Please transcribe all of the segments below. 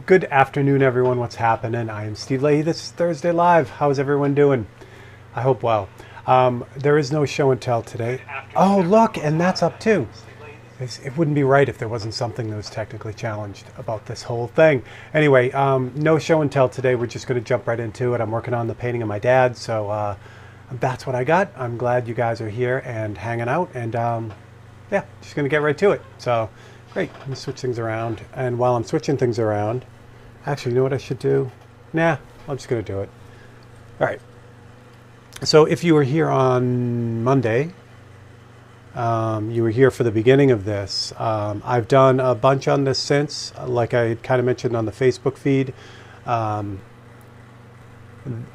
Good afternoon, everyone. What's happening? I am Steve Leahy. This is Thursday Live. How's everyone doing? I hope well. There is no show and tell today. Oh, look, and that's up too. It wouldn't be right if there wasn't something that was technically challenged about this whole thing. Anyway, no show and tell today. We're just going to jump right into it. I'm working on the painting of my dad, so that's what I got. I'm glad you guys are here and hanging out, and yeah, just going to get right to it. So, great. Let me switch things around. And while I'm switching things around, actually, you know what I should do? Nah, I'm just going to do it. All right. So if you were here on Monday, you were here for the beginning of this. I've done a bunch on this since, like I kind of mentioned on the Facebook feed.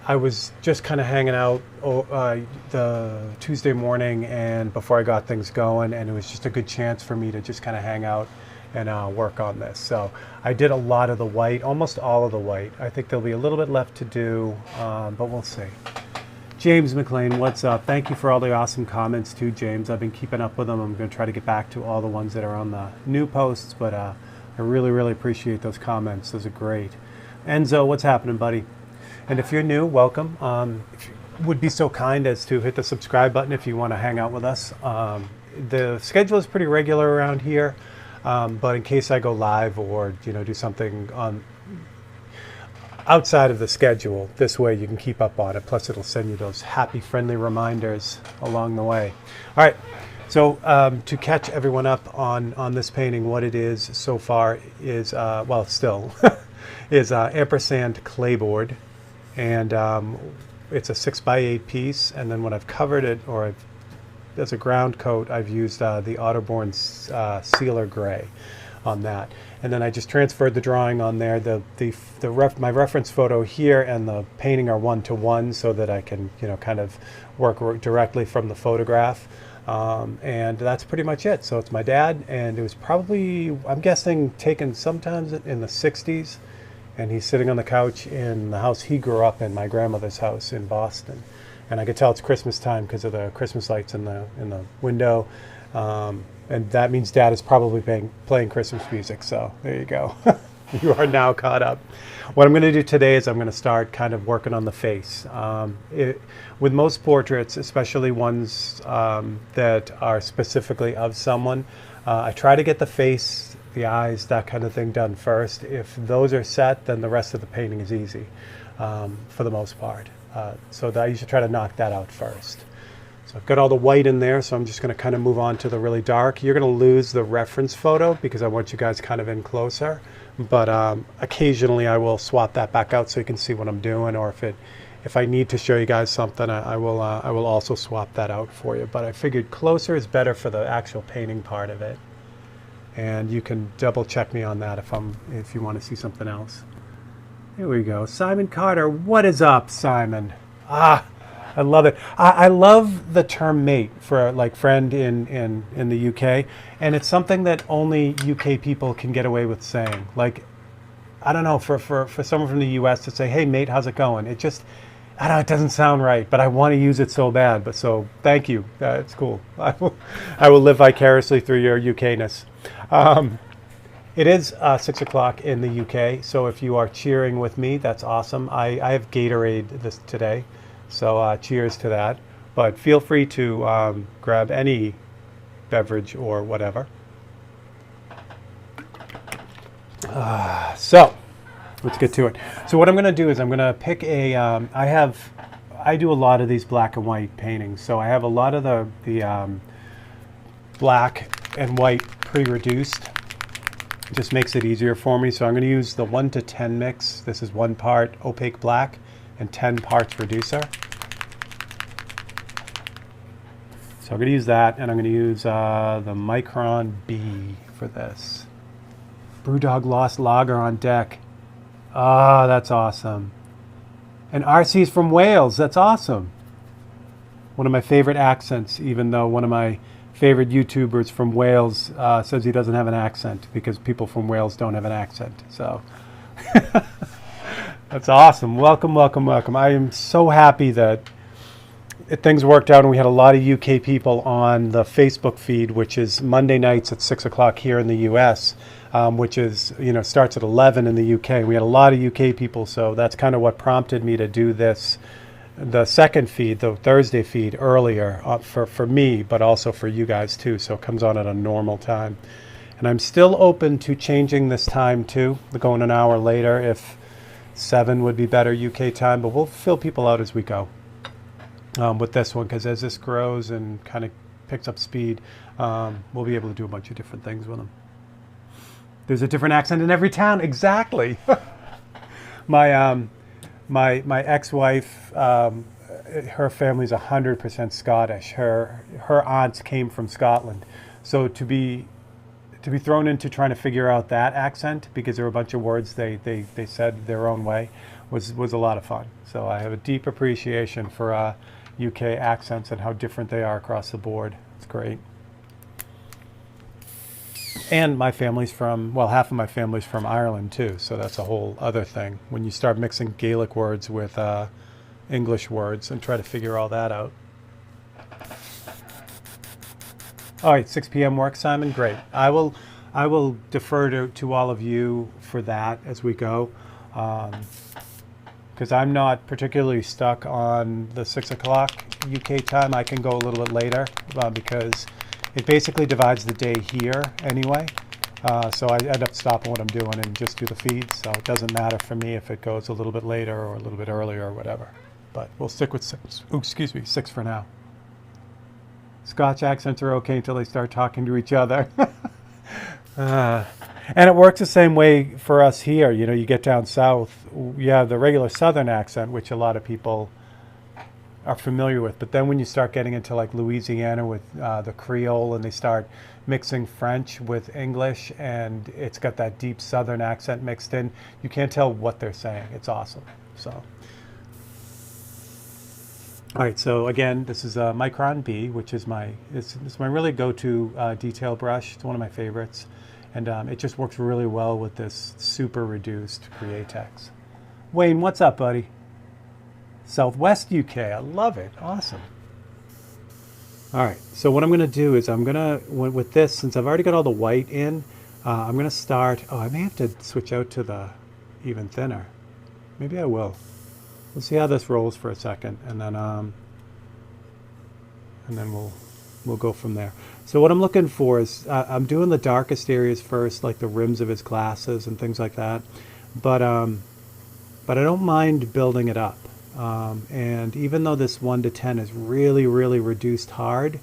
I was just kind of hanging out the Tuesday morning and before I got things going, and it was just a good chance for me to just kind of hang out and work on this. So I did a lot of the white, almost all of the white. I think there'll be a little bit left to do, but we'll see. James McLean, what's up? Thank you for all the awesome comments too, James. I've been keeping up with them. I'm going to try to get back to all the ones that are on the new posts, but I really, really appreciate those comments. Those are great. Enzo, what's happening, buddy? And if you're new, welcome. If you would be so kind as to hit the subscribe button if you want to hang out with us. The schedule is pretty regular around here, but in case I go live or do something on outside of the schedule, this way you can keep up on it. Plus, it'll send you those happy, friendly reminders along the way. All right. So to catch everyone up on this painting, what it is so far is still is ampersand clayboard. And it's a 6x8 piece, and then when I've covered it, as a ground coat, I've used the Otterborn Sealer Gray on that. And then I just transferred the drawing on there. My reference photo here and the painting are 1-to-1, so that I can kind of work directly from the photograph. And that's pretty much it. So it's my dad, and it was probably, I'm guessing, taken sometimes in the 60s. And he's sitting on the couch in the house he grew up in, my grandmother's house in Boston. And I could tell it's Christmas time because of the Christmas lights in the window. And that means Dad is probably playing Christmas music. So there you go. You are now caught up. What I'm going to do today is I'm going to start kind of working on the face. With most portraits, especially ones that are specifically of someone, I try to get the face, the eyes, that kind of thing done first. If those are set, then the rest of the painting is easy for the most part. So that you should try to knock that out first. So I've got all the white in there, so I'm just going to kind of move on to the really dark. You're going to lose the reference photo because I want you guys kind of in closer. But occasionally I will swap that back out so you can see what I'm doing, or if I need to show you guys something, I will also swap that out for you. But I figured closer is better for the actual painting part of it. And you can double check me on that if you want to see something else. Here we go. Simon Carter, what is up, Simon? I love it. I love the term mate for like friend in the UK, and it's something that only UK people can get away with saying. Like, I don't know, for someone from the US to say, "Hey mate, how's it going?" It just, I don't know, it doesn't sound right, but I want to use it so bad. But so thank you. It's cool. I will live vicariously through your UK-ness. It is 6 o'clock in the UK, so if you are cheering with me, that's awesome. I have Gatorade this today, so cheers to that. But feel free to grab any beverage or whatever. So let's get to it. So what I'm going to do is I'm going to pick I do a lot of these black and white paintings, so I have a lot of the black and white pre-reduced. It just makes it easier for me. So I'm going to use the 1-to-10 mix. This is 1 part opaque black and 10 parts reducer. So I'm going to use that, and I'm going to use the Micron B for this. Brewdog Lost Lager on deck. Ah, that's awesome. And RC's from Wales. That's awesome. One of my favorite accents, even though one of my favorite YouTubers from Wales says he doesn't have an accent because people from Wales don't have an accent. So that's awesome. Welcome, welcome, welcome. I am so happy that things worked out, and we had a lot of UK people on the Facebook feed, which is Monday nights at 6 o'clock here in the US. which is, starts at 11 in the UK. We had a lot of UK people, so that's kind of what prompted me to do this, the second feed, the Thursday feed earlier for me, but also for you guys too. So it comes on at a normal time. And I'm still open to changing this time too, going an hour later if 7 would be better UK time, but we'll fill people out as we go with this one, because as this grows and kind of picks up speed, we'll be able to do a bunch of different things with them. There's a different accent in every town. Exactly. My ex-wife, her family's 100% Scottish. Her aunts came from Scotland, so to be thrown into trying to figure out that accent, because there were a bunch of words they said their own way, was a lot of fun. So I have a deep appreciation for UK accents and how different they are across the board. It's great. And my family's from, well, half of my family's from Ireland too, so that's a whole other thing. When you start mixing Gaelic words with English words and try to figure all that out. All right, 6 p.m. work, Simon. Great. I will defer to all of you for that as we go, because I'm not particularly stuck on the 6 o'clock UK time. I can go a little bit later because it basically divides the day here anyway. So I end up stopping what I'm doing and just do the feeds. So it doesn't matter for me if it goes a little bit later or a little bit earlier or whatever. But we'll stick with 6. Ooh, excuse me, 6 for now. Scotch accents are okay until they start talking to each other. And it works the same way for us here. You get down south, you have the regular southern accent, which a lot of people are familiar with. But then when you start getting into like Louisiana with the Creole, and they start mixing French with English, and it's got that deep southern accent mixed in, you can't tell what they're saying. It's awesome. So. All right, so again, this is a Micron B, which is it's my really go-to detail brush. It's one of my favorites, and it just works really well with this super reduced Createx. Wayne, what's up, buddy? Southwest UK, I love it. Awesome. All right, so what I'm going to do is I'm going to, with this, since I've already got all the white in, I'm going to start, I may have to switch out to the even thinner. Maybe I will. We'll see how this rolls for a second, and then we'll go from there. So what I'm looking for is I'm doing the darkest areas first, like the rims of his glasses and things like that. But I don't mind building it up. And even though this 1 to 10 is really, really reduced hard,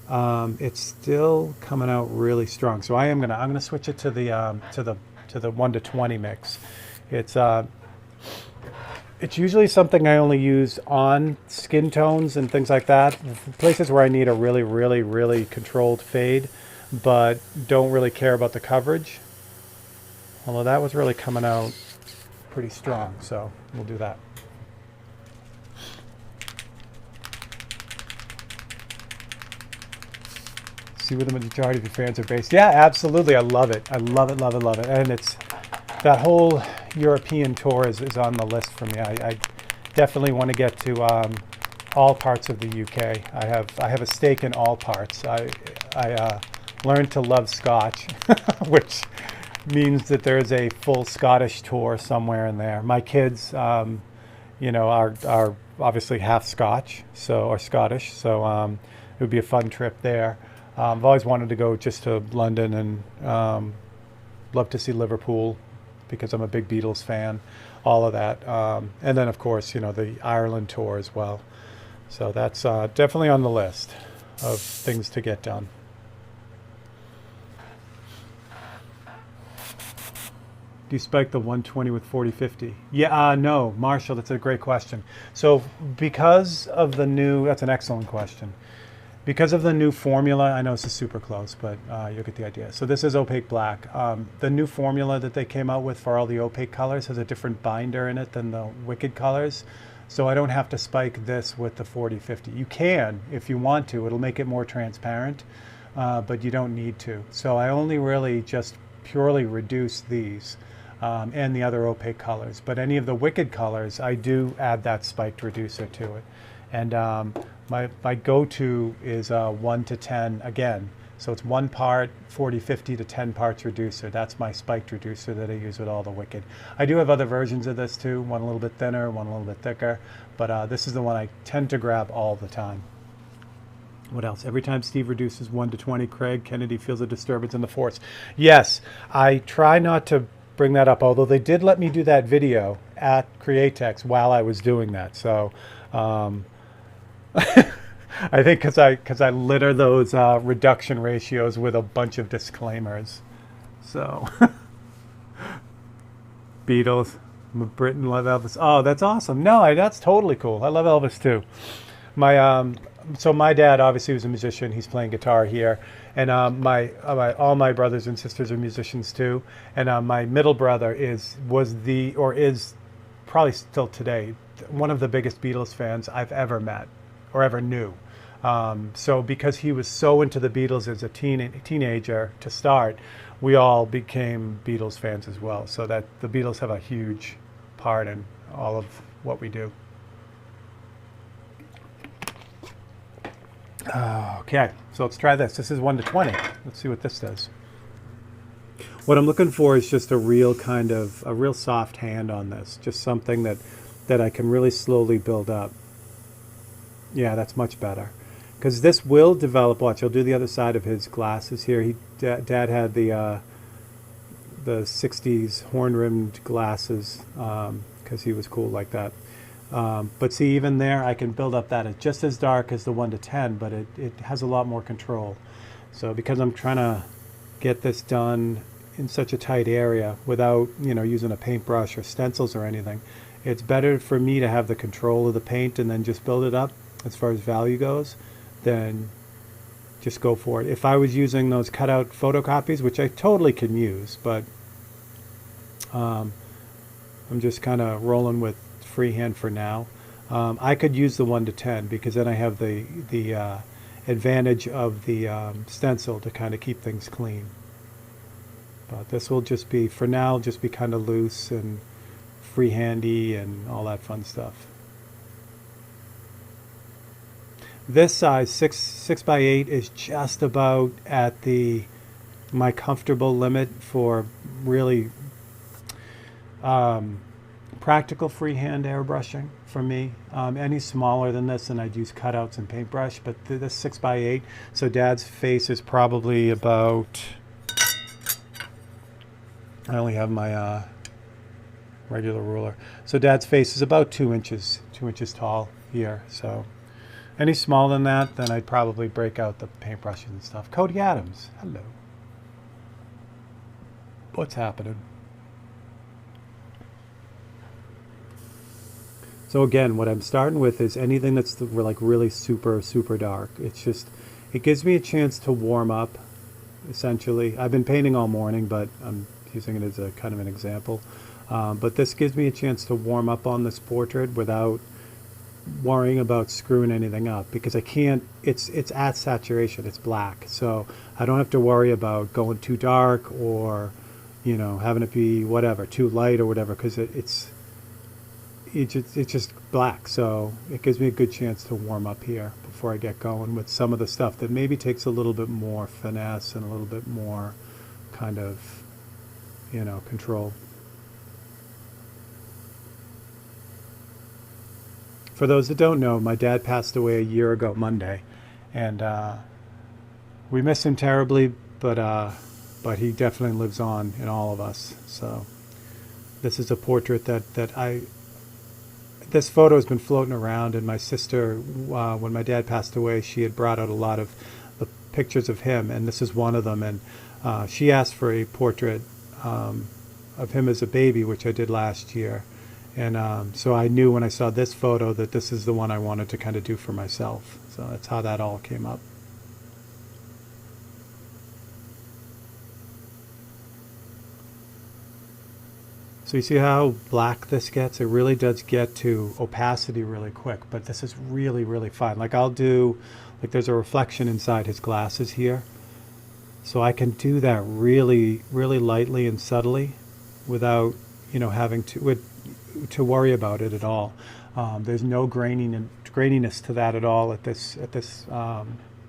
it's still coming out really strong. So I'm gonna switch it to the 1 to 20 mix. It's usually something I only use on skin tones and things like that, places where I need a really, really, really controlled fade, but don't really care about the coverage. Although that was really coming out pretty strong, so we'll do that. See where the majority of your fans are based. Yeah, absolutely. I love it. I love it, love it, love it. And it's that whole European tour is on the list for me. I definitely want to get to all parts of the UK. I have a stake in all parts. I learned to love Scotch, which means that there's a full Scottish tour somewhere in there. My kids, are obviously half Scotch, or Scottish, so it would be a fun trip there. I've always wanted to go just to London and love to see Liverpool, because I'm a big Beatles fan, all of that. And then, of course, the Ireland tour as well. So that's definitely on the list of things to get done. Do you spike the 120 with 40/50? Yeah, no, Marshall, that's a great question. So because of the new, that's an excellent question. Because of the new formula, I know this is super close, but you'll get the idea. So this is opaque black. The new formula that they came out with for all the opaque colors has a different binder in it than the Wicked colors. So I don't have to spike this with the 40/50. You can, if you want to. It'll make it more transparent, but you don't need to. So I only really just purely reduce these and the other opaque colors. But any of the Wicked colors, I do add that spiked reducer to it. And my go-to is 1 to 10 again. So it's 1 part 4050 to 10 parts reducer. That's my spiked reducer that I use with all the Wicked. I do have other versions of this too, one a little bit thinner, one a little bit thicker, but this is the one I tend to grab all the time. What else? Every time Steve reduces 1 to 20, Craig Kennedy feels a disturbance in the force. Yes, I try not to bring that up, although they did let me do that video at Createx while I was doing that. So I think because I litter those reduction ratios with a bunch of disclaimers. So Beatles, Britain, love Elvis. Oh, that's awesome. No, that's totally cool. I love Elvis too. So my dad obviously was a musician. He's playing guitar here, and all my brothers and sisters are musicians too. And my middle brother is probably still today one of the biggest Beatles fans I've ever met or ever knew. So because he was so into the Beatles as a teenager to start, we all became Beatles fans as well. So that the Beatles have a huge part in all of what we do. Okay, so let's try this. This is 1 to 20. Let's see what this does. What I'm looking for is just a real soft hand on this. Just something that I can really slowly build up. Yeah, that's much better. Because this will develop. Watch, I'll do the other side of his glasses here. Dad had the 60s horn-rimmed glasses because he was cool like that. But see, even there, I can build up that. It's just as dark as the 1 to 10, but it has a lot more control. So because I'm trying to get this done in such a tight area without, using a paintbrush or stencils or anything, it's better for me to have the control of the paint and then just build it up as far as value goes, than just go for it. If I was using those cutout photocopies, which I totally can use, but I'm just kind of rolling with freehand for now. I could use the 1 to 10 because then I have the advantage of the stencil to kind of keep things clean. But this will just be, for now, just be kind of loose and freehandy and all that fun stuff. This size, 6 by 8, is just about at my comfortable limit for really practical freehand airbrushing for me. Any smaller than this, and I'd use cutouts and paintbrush, but this 6 by 8, so Dad's face is probably about, I only have my regular ruler. So Dad's face is about 2 inches tall here. So any smaller than that, then I'd probably break out the paintbrushes and stuff. Cody Adams, hello. What's happening? So again, what I'm starting with is anything that's like really super, super dark. It gives me a chance to warm up, essentially. I've been painting all morning, but I'm using it as a kind of an example. But this gives me a chance to warm up on this portrait without worrying about screwing anything up, because I can't, it's at saturation, it's black. So I don't have to worry about going too dark or, having it be whatever, too light or whatever, because it's just black. So it gives me a good chance to warm up here before I get going with some of the stuff that maybe takes a little bit more finesse and a little bit more kind of, control. For those that don't know, my dad passed away a year ago Monday, and we miss him terribly, but he definitely lives on in all of us. So this is a portrait this photo has been floating around, and my sister, when my dad passed away, she had brought out a lot of the pictures of him, and this is one of them. And she asked for a portrait of him as a baby, which I did last year. And so I knew when I saw this photo that this is the one I wanted to kind of do for myself. So that's how that all came up. So you see how black this gets? It really does get to opacity really quick, but this is really, really fine. Like there's a reflection inside his glasses here. So I can do that really, really lightly and subtly without, having to worry about it at all. There's no graininess to that at all at this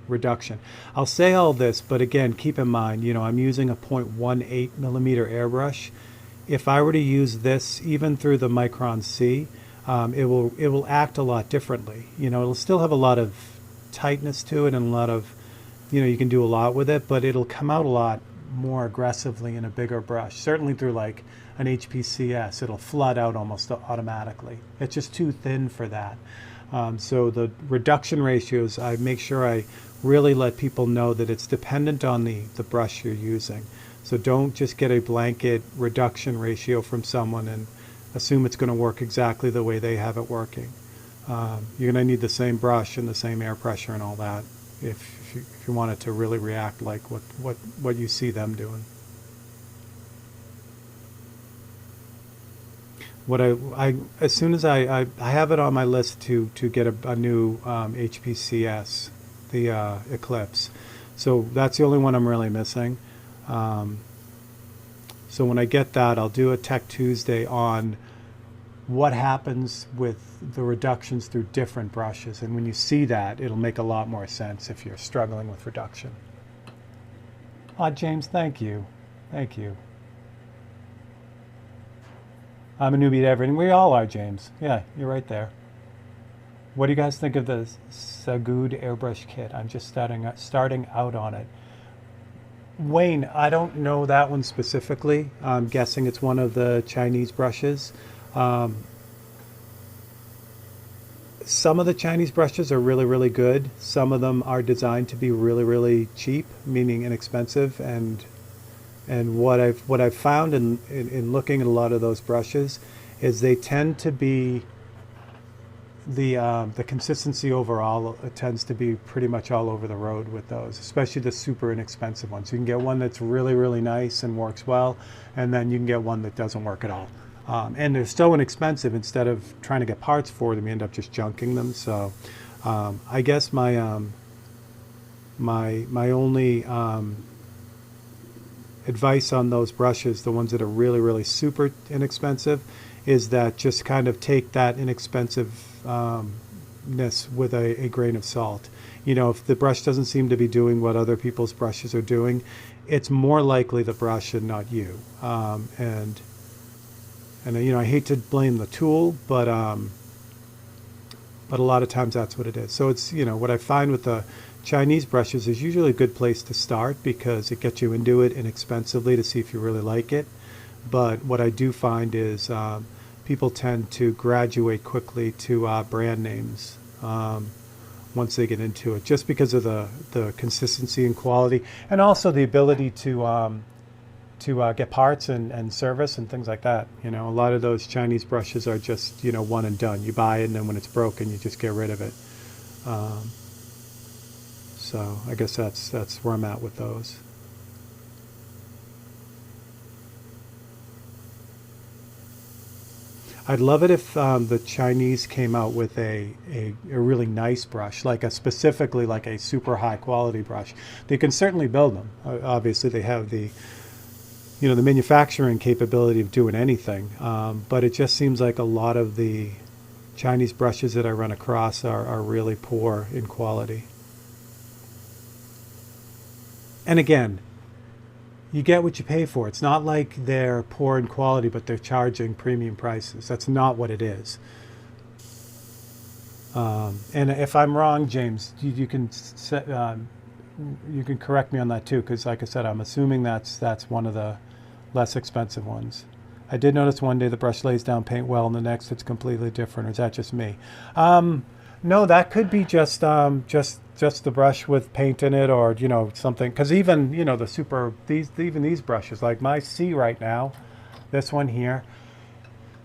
reduction. I'll say all this, but again, keep in mind, I'm using a 0.18 millimeter airbrush. If I were to use this even through the Micron C, it will act a lot differently. It'll still have a lot of tightness to it and a lot of, you can do a lot with it, but it'll come out a lot more aggressively in a bigger brush. Certainly through like an HPCS, it'll flood out almost automatically. It's just too thin for that. So the reduction ratios, I make sure I really let people know that it's dependent on the brush you're using. So don't just get a blanket reduction ratio from someone and assume it's going to work exactly the way they have it working. You're going to need the same brush and the same air pressure and all that if you want it to really react like what you see them doing. What I as soon as I have it on my list to get a new HPCS, the Eclipse. So that's the only one I'm really missing. So when I get that, I'll do a Tech Tuesday on what happens with the reductions through different brushes. And when you see that, it'll make a lot more sense if you're struggling with reduction. James, thank you. Thank you. I'm a newbie to everything. We all are, James. Yeah, you're right there. What do you guys think of the Sagud airbrush kit? I'm just starting out on it. Wayne, I don't know that one specifically. I'm guessing it's one of the Chinese brushes. Some of the Chinese brushes are really, really good. Some of them are designed to be really, really cheap, meaning inexpensive. And what I've found in looking at a lot of those brushes is they tend to be the consistency overall tends to be pretty much all over the road with those, especially the super inexpensive ones. You can get one that's really, really nice and works well, and then you can get one that doesn't work at all. And they're so inexpensive, instead of trying to get parts for them, you end up just junking them. So I guess my only advice on those brushes, the ones that are really, really super inexpensive, is that just kind of take that inexpensiveness with a grain of salt. If the brush doesn't seem to be doing what other people's brushes are doing, it's more likely the brush and not you. And I hate to blame the tool, but a lot of times that's what it is. So it's, what I find with the Chinese brushes is usually a good place to start because it gets you into it inexpensively to see if you really like it. But what I do find is people tend to graduate quickly to brand names once they get into it, just because of the consistency and quality, and also the ability to get parts and service and things like that. A lot of those Chinese brushes are just one and done. You buy it, and then when it's broken, you just get rid of it. So I guess that's where I'm at with those. I'd love it if the Chinese came out with a really nice brush, specifically like a super high quality brush. They can certainly build them. Obviously, they have the manufacturing capability of doing anything. But it just seems like a lot of the Chinese brushes that I run across are really poor in quality. And again, you get what you pay for. It's not like they're poor in quality, but they're charging premium prices. That's not what it is. And if I'm wrong, James, you can correct me on that too, because like I said, I'm assuming that's one of the less expensive ones. I did notice one day the brush lays down paint well, and the next it's completely different. Or is that just me? No, that could be just the brush with paint in it, or something. Because even these brushes, like my C right now, this one here,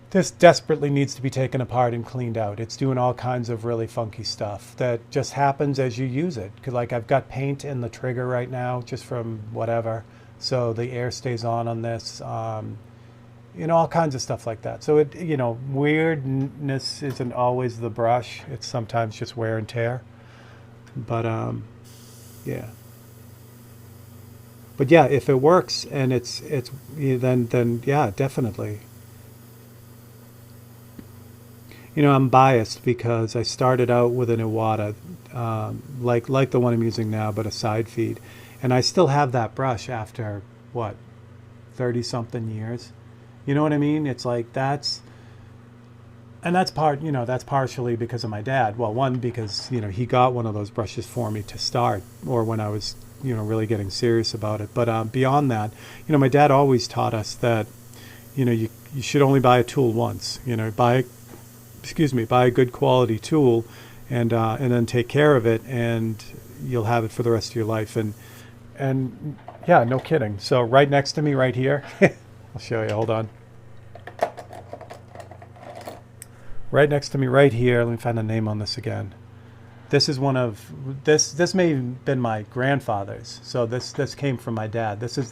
this desperately needs to be taken apart and cleaned out. It's doing all kinds of really funky stuff that just happens as you use it. Because like I've got paint in the trigger right now, just from whatever, so the air stays on this. All kinds of stuff like that. So weirdness isn't always the brush. It's sometimes just wear and tear. But yeah. But yeah, if it works and it's then yeah, definitely. I'm biased because I started out with an Iwata, like the one I'm using now, but a side feed, and I still have that brush after what, 30 something years. You know what I mean? It's like that's that's partially because of my dad. Well, one, because he got one of those brushes for me to start, or when I was really getting serious about it. But beyond that, my dad always taught us that you should only buy a tool once. Buy a good quality tool, and then take care of it, and you'll have it for the rest of your life. And yeah, no kidding. So right next to me, right here, I'll show you. Hold on. Right next to me, right here. Let me find the name on this again. This is this may have been my grandfather's. So this came from my dad. This is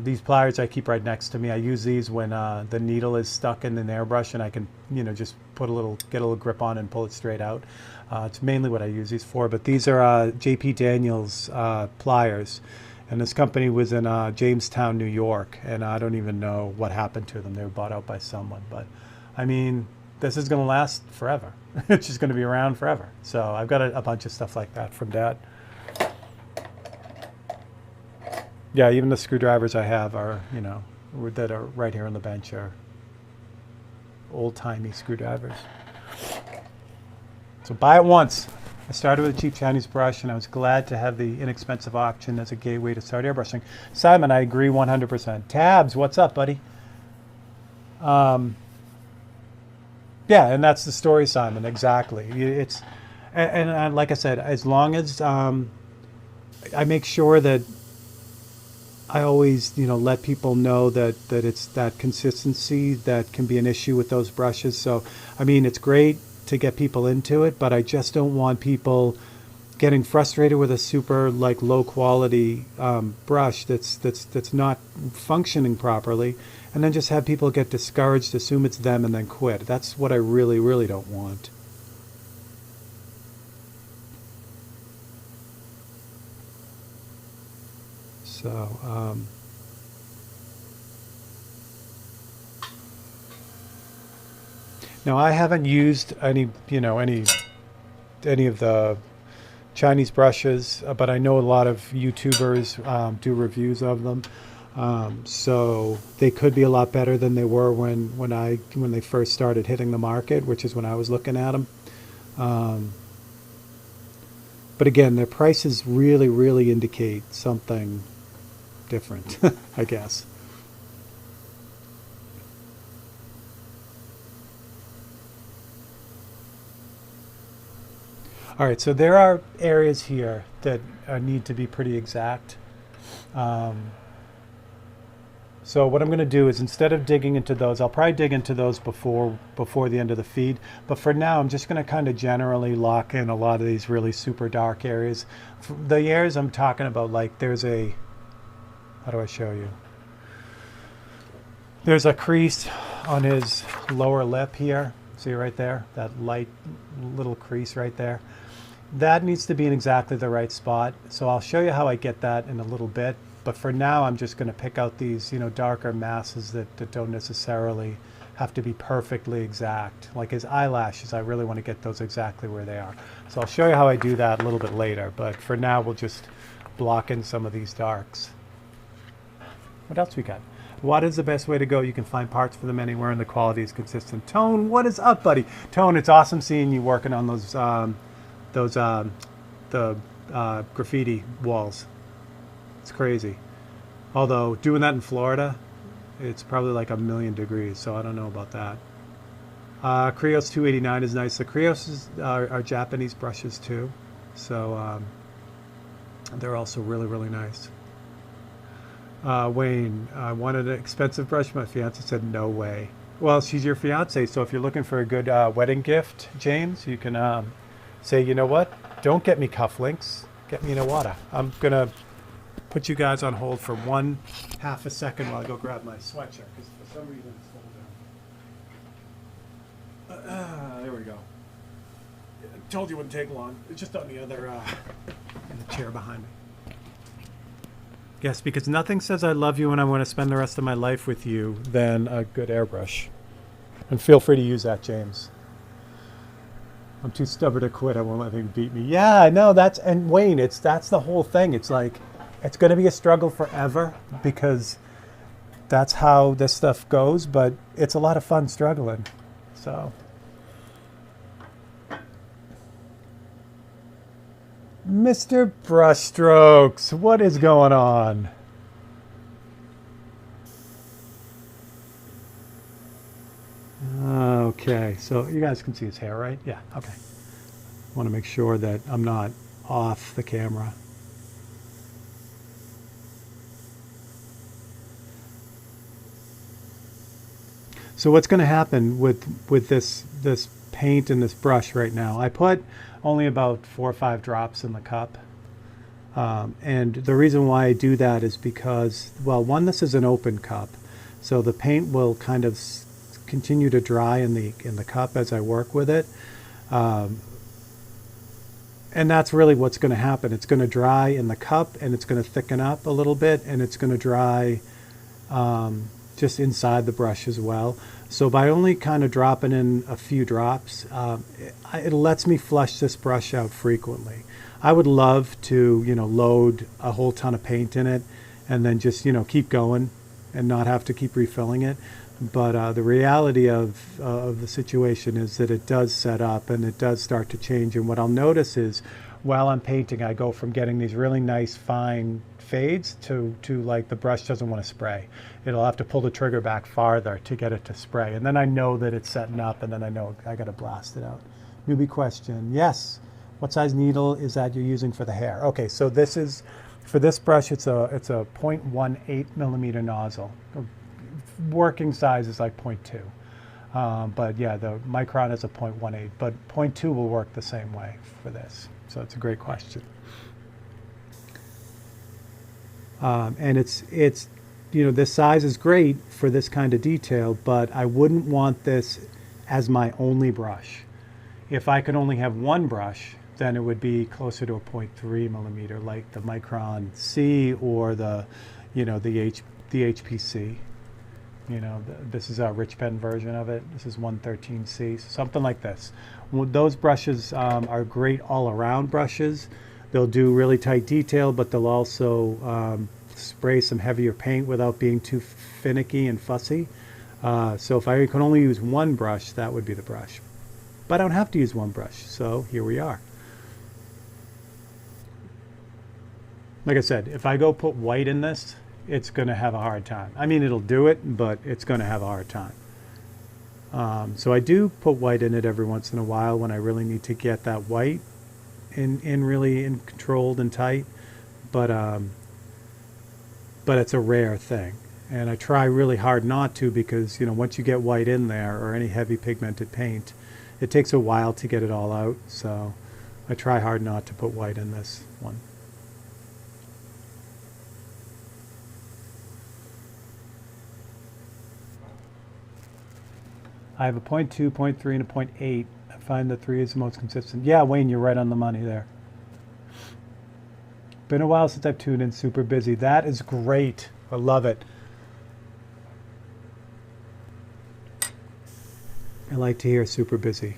these pliers I keep right next to me. I use these when the needle is stuck in an airbrush, and I can just get a little grip on and pull it straight out. It's mainly what I use these for. But these are J.P. Daniels pliers, and this company was in Jamestown, New York, and I don't even know what happened to them. They were bought out by someone, but I mean, this is going to last forever. It's just going to be around forever. So I've got a bunch of stuff like that from Dad. Yeah, even the screwdrivers I have are, that are right here on the bench are old-timey screwdrivers. So buy it once. I started with a cheap Chinese brush, and I was glad to have the inexpensive auction as a gateway to start airbrushing. Simon, I agree 100%. Tabs, what's up, buddy? Yeah, and that's the story, Simon. Exactly. And like I said, as long as I make sure that I always, let people know that it's that consistency that can be an issue with those brushes. So, I mean, it's great to get people into it, but I just don't want people getting frustrated with a super low quality brush that's not functioning properly, and then just have people get discouraged, assume it's them, and then quit. That's what I really, really don't want. So, now I haven't used any of the Chinese brushes, but I know a lot of YouTubers do reviews of them. So they could be a lot better than they were when they first started hitting the market, which is when I was looking at them. But again, their prices really, really indicate something different, I guess. All right, so there are areas here that need to be pretty exact. So what I'm going to do is, instead of digging into those, I'll probably dig into those before the end of the feed. But for now, I'm just going to kind of generally lock in a lot of these really super dark areas. The areas I'm talking about, like there's a, how do I show you? There's a crease on his lower lip here. See right there? That light little crease right there. That needs to be in exactly the right spot. So I'll show you how I get that in a little bit. But for now, I'm just going to pick out these, darker masses that don't necessarily have to be perfectly exact. Like his eyelashes, I really want to get those exactly where they are. So I'll show you how I do that a little bit later. But for now, we'll just block in some of these darks. What else we got? What is the best way to go? You can find parts for them anywhere, and the quality is consistent. Tone, what is up, buddy? Tone, it's awesome seeing you working on the graffiti walls. It's crazy. Although doing that in Florida, it's probably like 1,000,000 degrees, so I don't know about that. Krios 289 is nice. The Krios are Japanese brushes too, so they're also really, really nice. Wayne, I wanted an expensive brush. My fiance said no way. Well, she's your fiance, so if you're looking for a good wedding gift, James, you can say, you know what? Don't get me cufflinks. Get me an Iwata. I'm gonna put you guys on hold for 1/2 a second while I go grab my sweatshirt, because for some reason it's folded down. There we go. I told you it wouldn't take long. It's just on the other in the chair behind me. Yes, because nothing says I love you and I want to spend the rest of my life with you than a good airbrush. And feel free to use that, James. I'm too stubborn to quit. I won't let him beat me. Yeah, no, and Wayne, that's the whole thing. It's like, it's going to be a struggle forever because that's how this stuff goes, but it's a lot of fun struggling. So, Mr. Brushstrokes, what is going on? Okay, so you guys can see his hair, right? Yeah, okay. I want to make sure that I'm not off the camera. So what's going to happen with this paint and this brush right now? I put only about 4 or 5 drops in the cup. And the reason why I do that is because, well, one, this is an open cup, so the paint will kind of continue to dry in the cup as I work with it. And that's really what's going to happen. It's going to dry in the cup, and it's going to thicken up a little bit, and it's going to dry just inside the brush as well. So by only kind of dropping in a few drops, it lets me flush this brush out frequently. I would love to, load a whole ton of paint in it and then just, keep going and not have to keep refilling it. But the reality of the situation is that it does set up and it does start to change. And what I'll notice is while I'm painting, I go from getting these really nice fine fades to like the brush doesn't want to spray. It'll have to pull the trigger back farther to get it to spray. And then I know that it's setting up, and then I know I got to blast it out. Newbie question. Yes. What size needle is that you're using for the hair? Okay, so this is, for this brush, it's a 0.18 millimeter nozzle. Working size is like 0.2. But yeah, the Micron is a 0.18, but 0.2 will work the same way for this. So it's a great question. And it's this size is great for this kind of detail, but I wouldn't want this as my only brush. If I could only have one brush, then it would be closer to a 0.3 millimeter, like the Micron C or the HPC. This is our Rich Pen version of it. This is 113C, something like this. Those brushes are great all-around brushes. They'll do really tight detail, but they'll also spray some heavier paint without being too finicky and fussy. So if I could only use one brush, that would be the brush. But I don't have to use one brush, so here we are. Like I said, if I go put white in this, it's going to have a hard time. I mean, it'll do it, but it's going to have a hard time. So I do put white in it every once in a while when I really need to get that white in controlled and tight, but it's a rare thing, and I try really hard not to, because once you get white in there or any heavy pigmented paint, it takes a while to get it all out. So I try hard not to put white in this one. I have a 0.2, 0.3, and a 0.8. I find the 3 is the most consistent. Yeah, Wayne, you're right on the money there. Been a while since I've tuned in. Super busy. That is great. I love it. I like to hear super busy.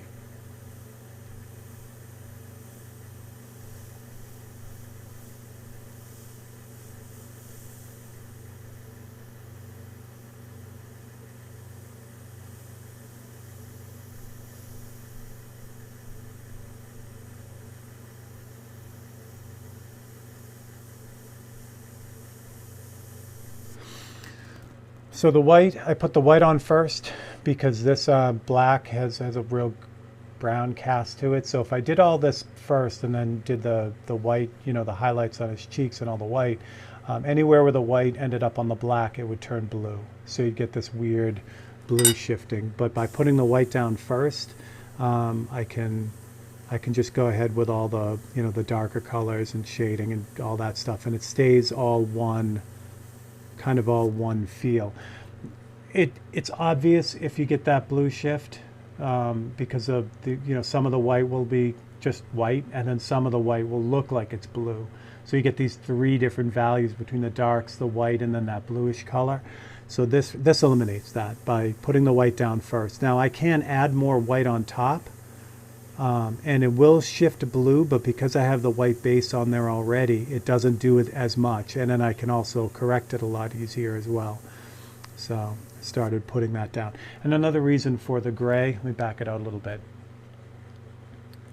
So the white, I put the white on first because this black has a real brown cast to it. So if I did all this first and then did the white, the highlights on his cheeks and all the white, anywhere where the white ended up on the black, it would turn blue. So you'd get this weird blue shifting. But by putting the white down first, I can just go ahead with all the, the darker colors and shading and all that stuff, and it stays all one, kind of all one feel. It's obvious if you get that blue shift, because of the, some of the white will be just white, and then some of the white will look like it's blue. So you get these 3 different values between the darks, the white, and then that bluish color. So this eliminates that by putting the white down first. Now I can add more white on top, and it will shift to blue, but because I have the white base on there already, it doesn't do it as much. And then I can also correct it a lot easier as well. So I started putting that down. And another reason for the gray, let me back it out a little bit.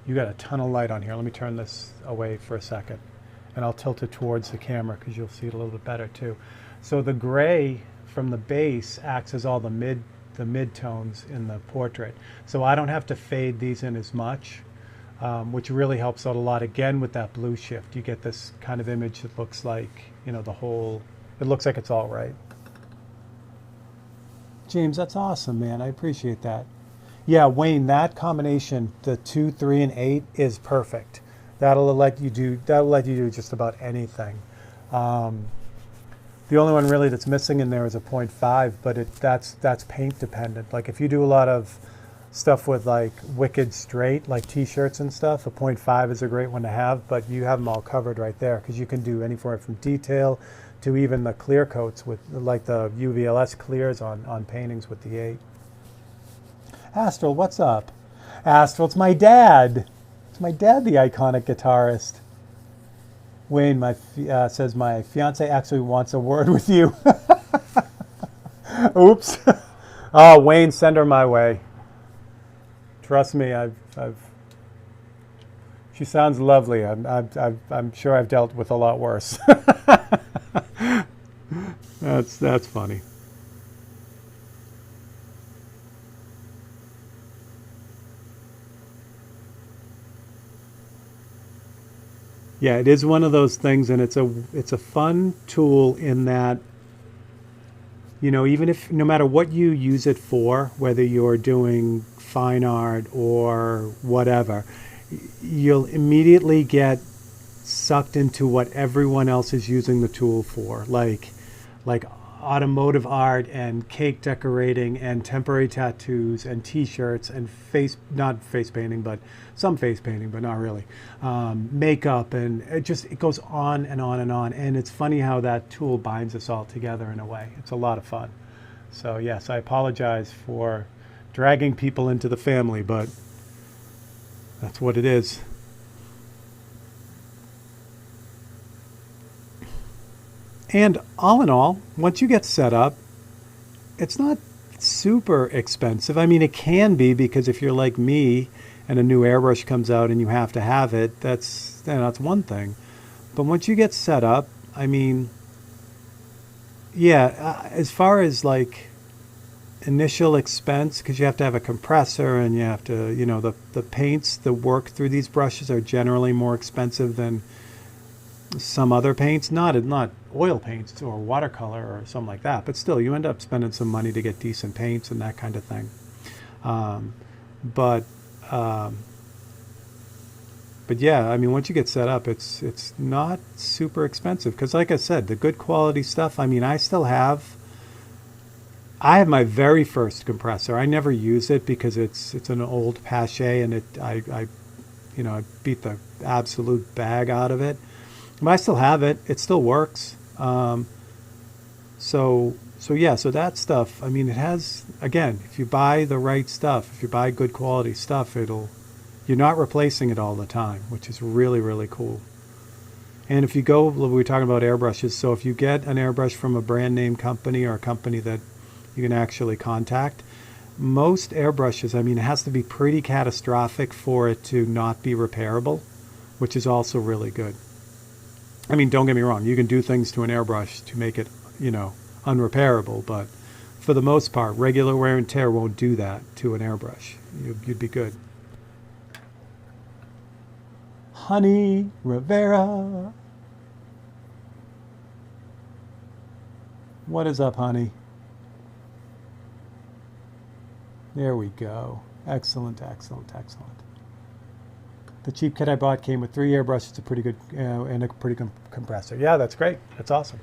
You got a ton of light on here. Let me turn this away for a second. And I'll tilt it towards the camera because you'll see it a little bit better too. So the gray from the base acts as all the mid tones in the portrait. So I don't have to fade these in as much, which really helps out a lot. Again, with that blue shift, you get this kind of image that looks like, you know, it looks like it's all right. James, that's awesome, man. I appreciate that. Yeah, Wayne, that combination, the 2, 3, and 8 is perfect. That'll let you do just about anything. The only one really that's missing in there is a 0.5, but that's paint dependent. Like if you do a lot of stuff with like wicked straight, like t-shirts and stuff, a 0.5 is a great one to have, but you have them all covered right there because you can do anywhere from detail to even the clear coats with like the UVLS clears on paintings with the 8. Astral, what's up? Astral, it's my dad. It's my dad, the iconic guitarist. Wayne says, my fiance actually wants a word with you. Oops. Oh, Wayne, send her my way. Trust me, she sounds lovely. I'm sure I've dealt with a lot worse. That's funny. Yeah, it is one of those things, and it's a fun tool in that, you know, even if no matter what you use it for, whether you're doing fine art or whatever, you'll immediately get sucked into what everyone else is using the tool for, like automotive art and cake decorating and temporary tattoos and t-shirts and not face painting, but some face painting, but not really, makeup, and it goes on and on and on. And it's funny how that tool binds us all together in a way. It's a lot of fun. So yes, I apologize for dragging people into the family, but that's what it is. And all in all, once you get set up, it's not super expensive. I mean, it can be, because if you're like me and a new airbrush comes out and you have to have it, that's one thing. But once you get set up, I mean, yeah, as far as like initial expense, because you have to have a compressor and you have to, you know, the paints that work through these brushes are generally more expensive than some other paints, not oil paints or watercolor or something like that, but still you end up spending some money to get decent paints and that kind of thing. But yeah, I mean, once you get set up, it's not super expensive, because like I said, the good quality stuff, I mean, I have my very first compressor. I never use it because it's an old Pache, and I beat the absolute bag out of it. But I still have it. It still works. So that stuff, I mean, it has, again, if you buy the right stuff, if you buy good quality stuff, you're not replacing it all the time, which is really, really cool. And if you go, we were talking about airbrushes, so if you get an airbrush from a brand name company or a company that you can actually contact, most airbrushes, I mean, it has to be pretty catastrophic for it to not be repairable, which is also really good. I mean, don't get me wrong, you can do things to an airbrush to make it, you know, unrepairable, but for the most part, regular wear and tear won't do that to an airbrush. You'd be good. Honey Rivera. What is up, honey? There we go. Excellent, excellent, excellent. The cheap kit I bought came with 3 airbrushes, a pretty good and a pretty good compressor. Yeah, that's great. That's awesome.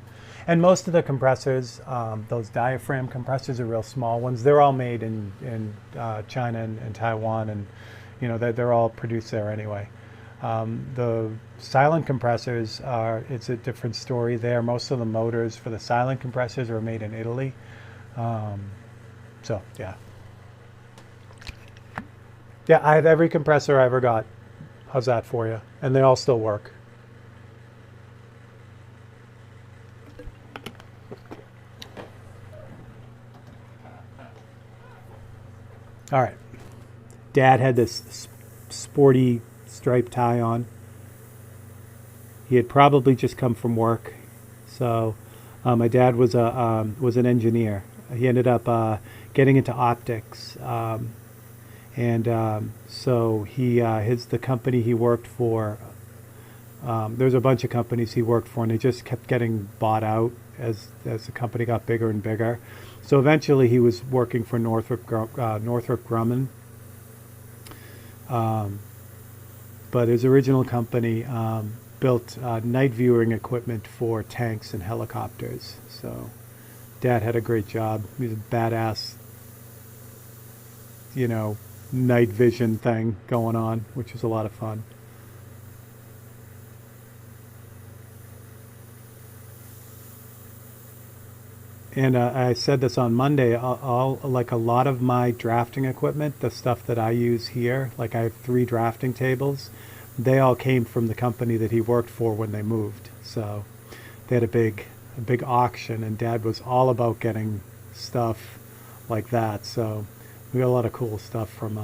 And most of the compressors, those diaphragm compressors, are real small ones. They're all made in China and Taiwan, and you know they're all produced there anyway. The silent compressors it's a different story there. Most of the motors for the silent compressors are made in Italy. So yeah. Yeah, I have every compressor I ever got. How's that for you? And they all still work. All right. Dad had this sporty striped tie on. He had probably just come from work. So my dad was an engineer. He ended up getting into optics. So the company he worked for, there's a bunch of companies he worked for, and they just kept getting bought out as the company got bigger and bigger. So eventually he was working for Northrop Grumman. But his original company built night viewing equipment for tanks and helicopters. So Dad had a great job. He was a badass, night vision thing going on, which was a lot of fun. And I said this on Monday. Like a lot of my drafting equipment, the stuff that I use here, like I have 3 drafting tables, they all came from the company that he worked for when they moved. So they had a big auction, and Dad was all about getting stuff like that. So we got a lot of cool stuff from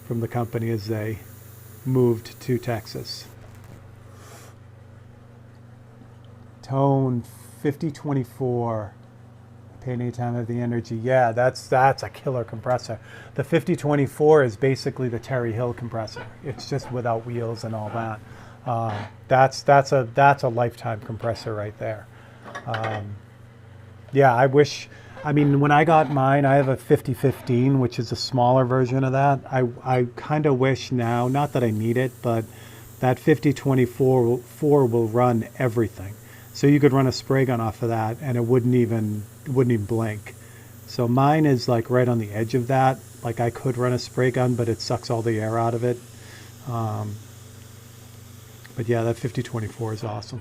the company as they moved to Texas. Tone 5024. Paint anytime I have the energy. Yeah, that's a killer compressor. The 5024 is basically the Terry Hill compressor. It's just without wheels and all that. That's a lifetime compressor right there. Yeah, I wish. I mean, when I got mine, I have a 5015, which is a smaller version of that. I kind of wish now, not that I need it, but that 5024 will run everything. So you could run a spray gun off of that, and it wouldn't even blink. So mine is like right on the edge of that. Like I could run a spray gun, but it sucks all the air out of it. But yeah, that 5024 is awesome.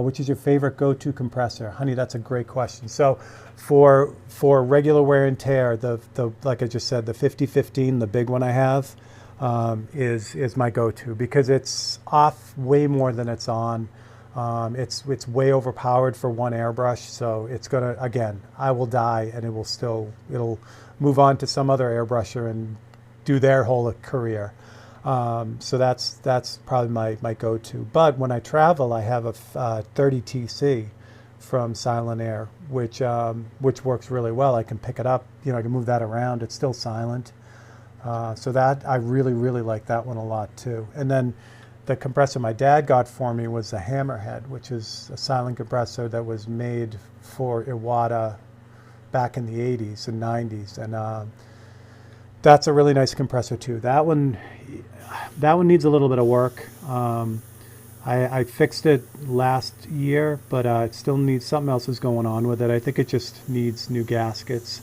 Which is your favorite go-to compressor? Honey, that's a great question. So for regular wear and tear, the like I just said, the 5015, the big one I have, is my go-to because it's off way more than it's on. It's way overpowered for one airbrush, so it's gonna, again, I will die and it'll move on to some other airbrusher and do their whole career. So that's probably my go-to. But when I travel, I have a 30TC from Silent Air, which works really well. I can pick it up, I can move that around. It's still silent. So that I really like that one a lot too. And then the compressor my dad got for me was the Hammerhead, which is a silent compressor that was made for Iwata back in the 80s and 90s. And that's a really nice compressor too. That one needs a little bit of work. I fixed it last year, but it still needs, something else is going on with it. I think it just needs new gaskets.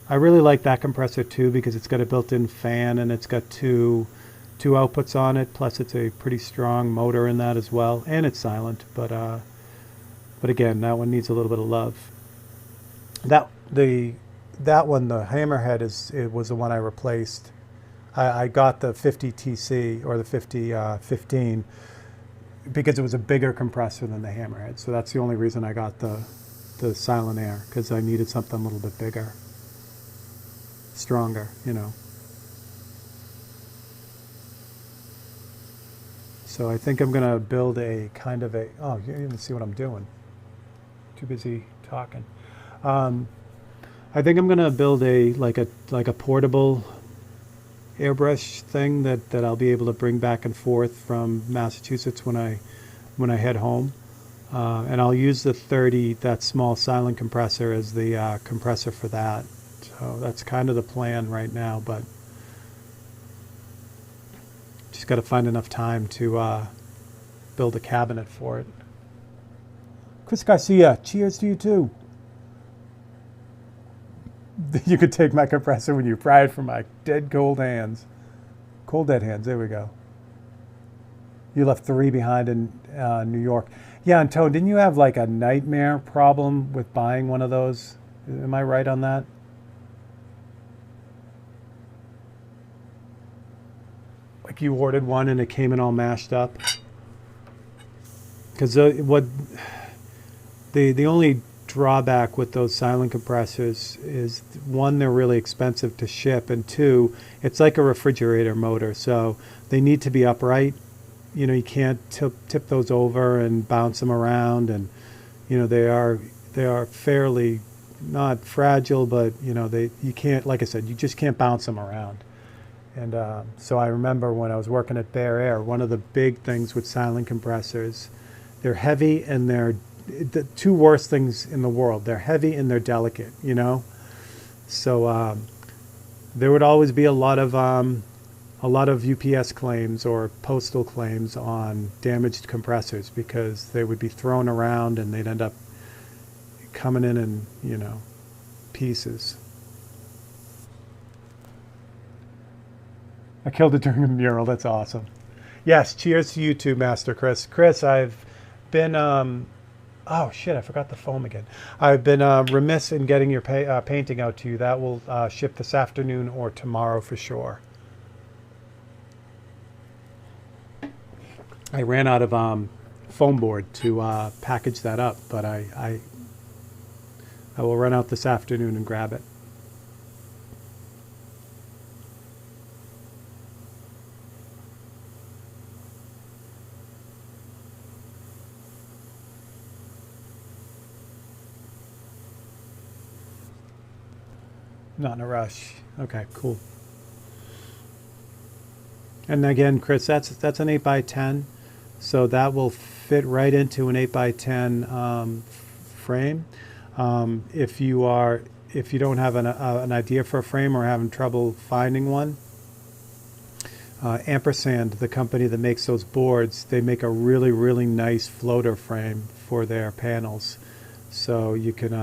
I really like that compressor too because it's got a built-in fan and it's got two outputs on it. Plus, it's a pretty strong motor in that as well, and it's silent. But again, that one needs a little bit of love. That one, the Hammerhead, it was the one I replaced. I got the 50TC or the 5015 because it was a bigger compressor than the Hammerhead. So that's the only reason I got the Silent Air, because I needed something a little bit bigger, stronger, So I think I'm going to build a kind of oh, you didn't even see what I'm doing. Too busy talking. I think I'm going to build like a portable airbrush thing that I'll be able to bring back and forth from Massachusetts when I head home. And I'll use the 30, that small silent compressor, as the compressor for that. So that's kind of the plan right now, but just got to find enough time to build a cabinet for it. Chris Garcia, cheers to you too. You could take my compressor when you pry it from my dead cold hands. Cold dead hands, there we go. You left 3 behind in New York. Yeah, and Tone, didn't you have like a nightmare problem with buying one of those? Am I right on that? Like you ordered one and it came in all mashed up? Because what the only drawback with those silent compressors is, one, they're really expensive to ship, and two, it's like a refrigerator motor, so they need to be upright. You know, you can't tip those over and bounce them around, and you know they are fairly not fragile, but you know you can't, like I said, you just can't bounce them around. And so I remember when I was working at Bear Air, one of the big things with silent compressors, they're heavy and they're the 2 worst things in the world. They're heavy and they're delicate, you know? So there would always be a lot of UPS claims or postal claims on damaged compressors because they would be thrown around and they'd end up coming in, you know, pieces. I killed it during a mural. That's awesome. Yes, cheers to you too, Master Chris. Chris, I've been, oh shit, I forgot the foam again. I've been remiss in getting your painting out to you. That will ship this afternoon or tomorrow for sure. I ran out of foam board to package that up, but I will run out this afternoon and grab it. Not in a rush. Okay, cool. And again, Chris, that's an 8x10, so that will fit right into an 8x10 frame. If you don't have an idea for a frame or having trouble finding one, Ampersand, the company that makes those boards, they make a really, really nice floater frame for their panels. So you can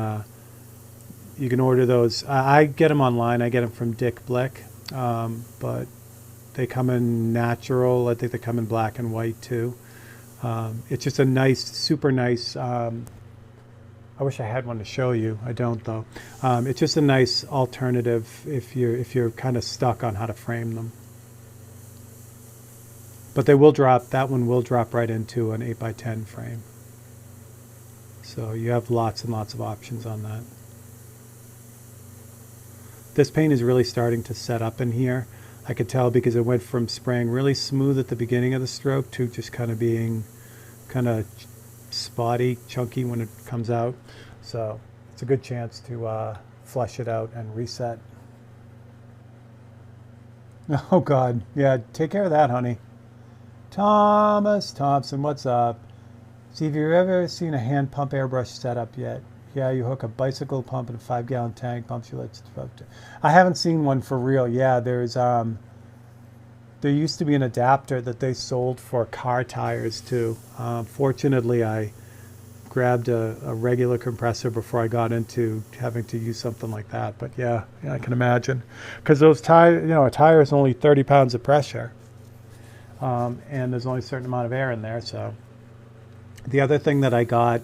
order those. I get them online. I get them from Dick Blick, but they come in natural. I think they come in black and white too. It's just a nice, super nice. I wish I had one to show you. I don't though. It's just a nice alternative if you're kind of stuck on how to frame them. But they will drop. That one will drop right into an 8x10 frame. So you have lots and lots of options on that. This paint is really starting to set up in here. I could tell because it went from spraying really smooth at the beginning of the stroke to just kind of being kind of spotty, chunky when it comes out. So it's a good chance to flush it out and reset. Oh God, yeah, take care of that, honey. Thomas Thompson, what's up? See, if you've ever seen a hand pump airbrush setup yet, yeah, you hook a bicycle pump and a 5-gallon tank, pumps your lights. I haven't seen one for real. Yeah, there used to be an adapter that they sold for car tires too. Fortunately, I grabbed a regular compressor before I got into having to use something like that. But yeah, I can imagine, because those tires, a tire is only 30 pounds of pressure, and there's only a certain amount of air in there. So the other thing that I got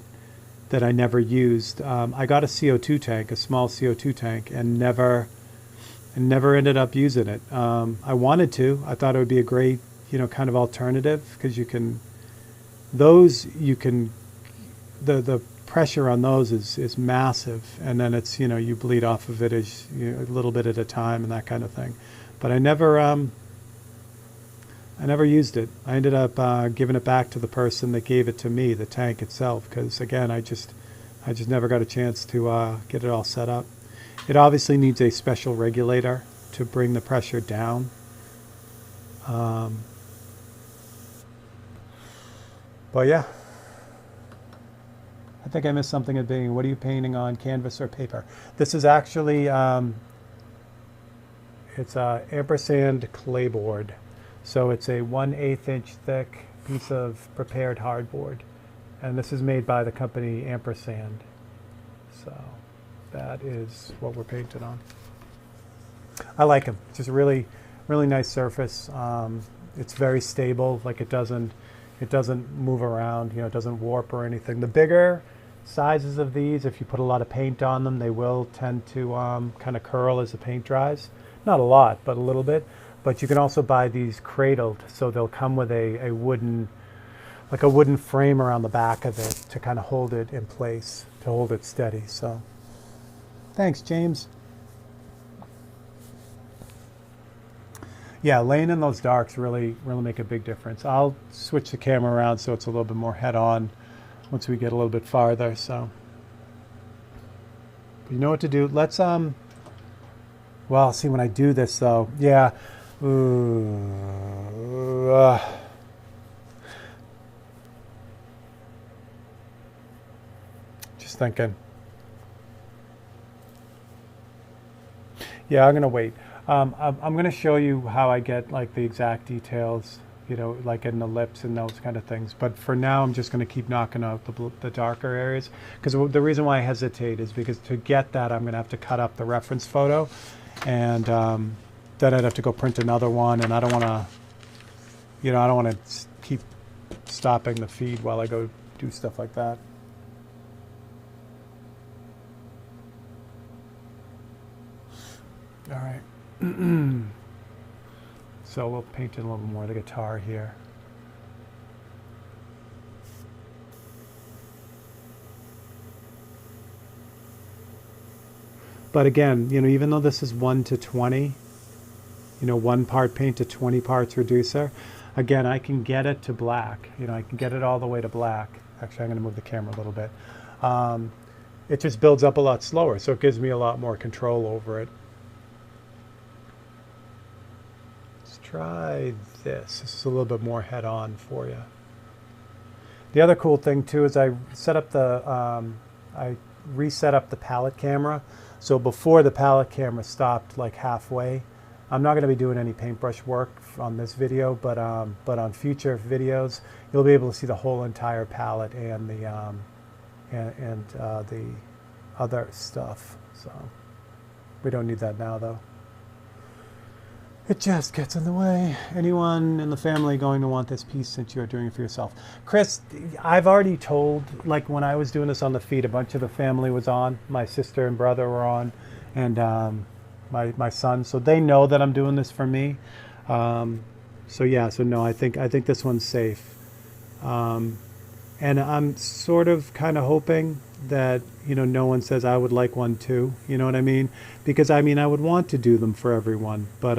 that I never used, I got a CO2 tank, a small CO2 tank, and never ended up using it. I wanted to. I thought it would be a great, kind of alternative, because the pressure on those is massive, and then it's, you bleed off of it as a little bit at a time and that kind of thing. But I never used it. I ended up giving it back to the person that gave it to me, the tank itself, because again, I just never got a chance to get it all set up. It obviously needs a special regulator to bring the pressure down. But yeah, I think I missed something at the beginning. What are you painting on, canvas or paper? This is actually, it's a ampersand clayboard. So it's a 1/8 inch thick piece of prepared hardboard. And this is made by the company Ampersand. So that is what we're painted on. I like them. It's just a really, really nice surface. It's very stable. Like it doesn't move around. You know, it doesn't warp or anything. The bigger sizes of these, if you put a lot of paint on them, they will tend to kind of curl as the paint dries. Not a lot, but a little bit. But you can also buy these cradled, so they'll come with a wooden, like a wooden frame around the back of it to kind of hold it in place, to hold it steady. So, thanks, James. Yeah, laying in those darks really make a big difference. I'll switch the camera around so it's a little bit more head-on once we get a little bit farther. So, you know what to do. Let's well, see, when I do this though, yeah. Just thinking. Yeah, I'm gonna wait. I'm gonna show you how I get like the exact details, you know, like in the lips and those kind of things. But for now, I'm just gonna keep knocking out the darker areas. Because the reason why I hesitate is because to get that, I'm gonna have to cut up the reference photo, and then I'd have to go print another one, and I don't want to, you know, I don't want to keep stopping the feed while I go do stuff like that. All right. So we'll paint in a little more of the guitar here. But again, you know, even though this is 1 to 20, you know, 1 part paint to 20 parts reducer, again, I can get it to black. You know, I can get it all the way to black. Actually, I'm going to move the camera a little bit. It just builds up a lot slower, so it gives me a lot more control over it. Let's try this. This is a little bit more head-on for you. The other cool thing too is I set up the, I reset up the palette camera. So before the palette camera stopped like halfway, I'm not going to be doing any paintbrush work on this video, but on future videos, you'll be able to see the whole entire palette and the the other stuff. So we don't need that now, though. It just gets in the way. Anyone in the family going to want this piece since you're doing it for yourself? Chris, I've already told, like when I was doing this on the feed, a bunch of the family was on. My sister and brother were on, and my son. So they know that I'm doing this for me. So yeah, so no, I think this one's safe. And I'm sort of kind of hoping that, you know, no one says I would like one too. You know what I mean? Because I mean, I would want to do them for everyone, but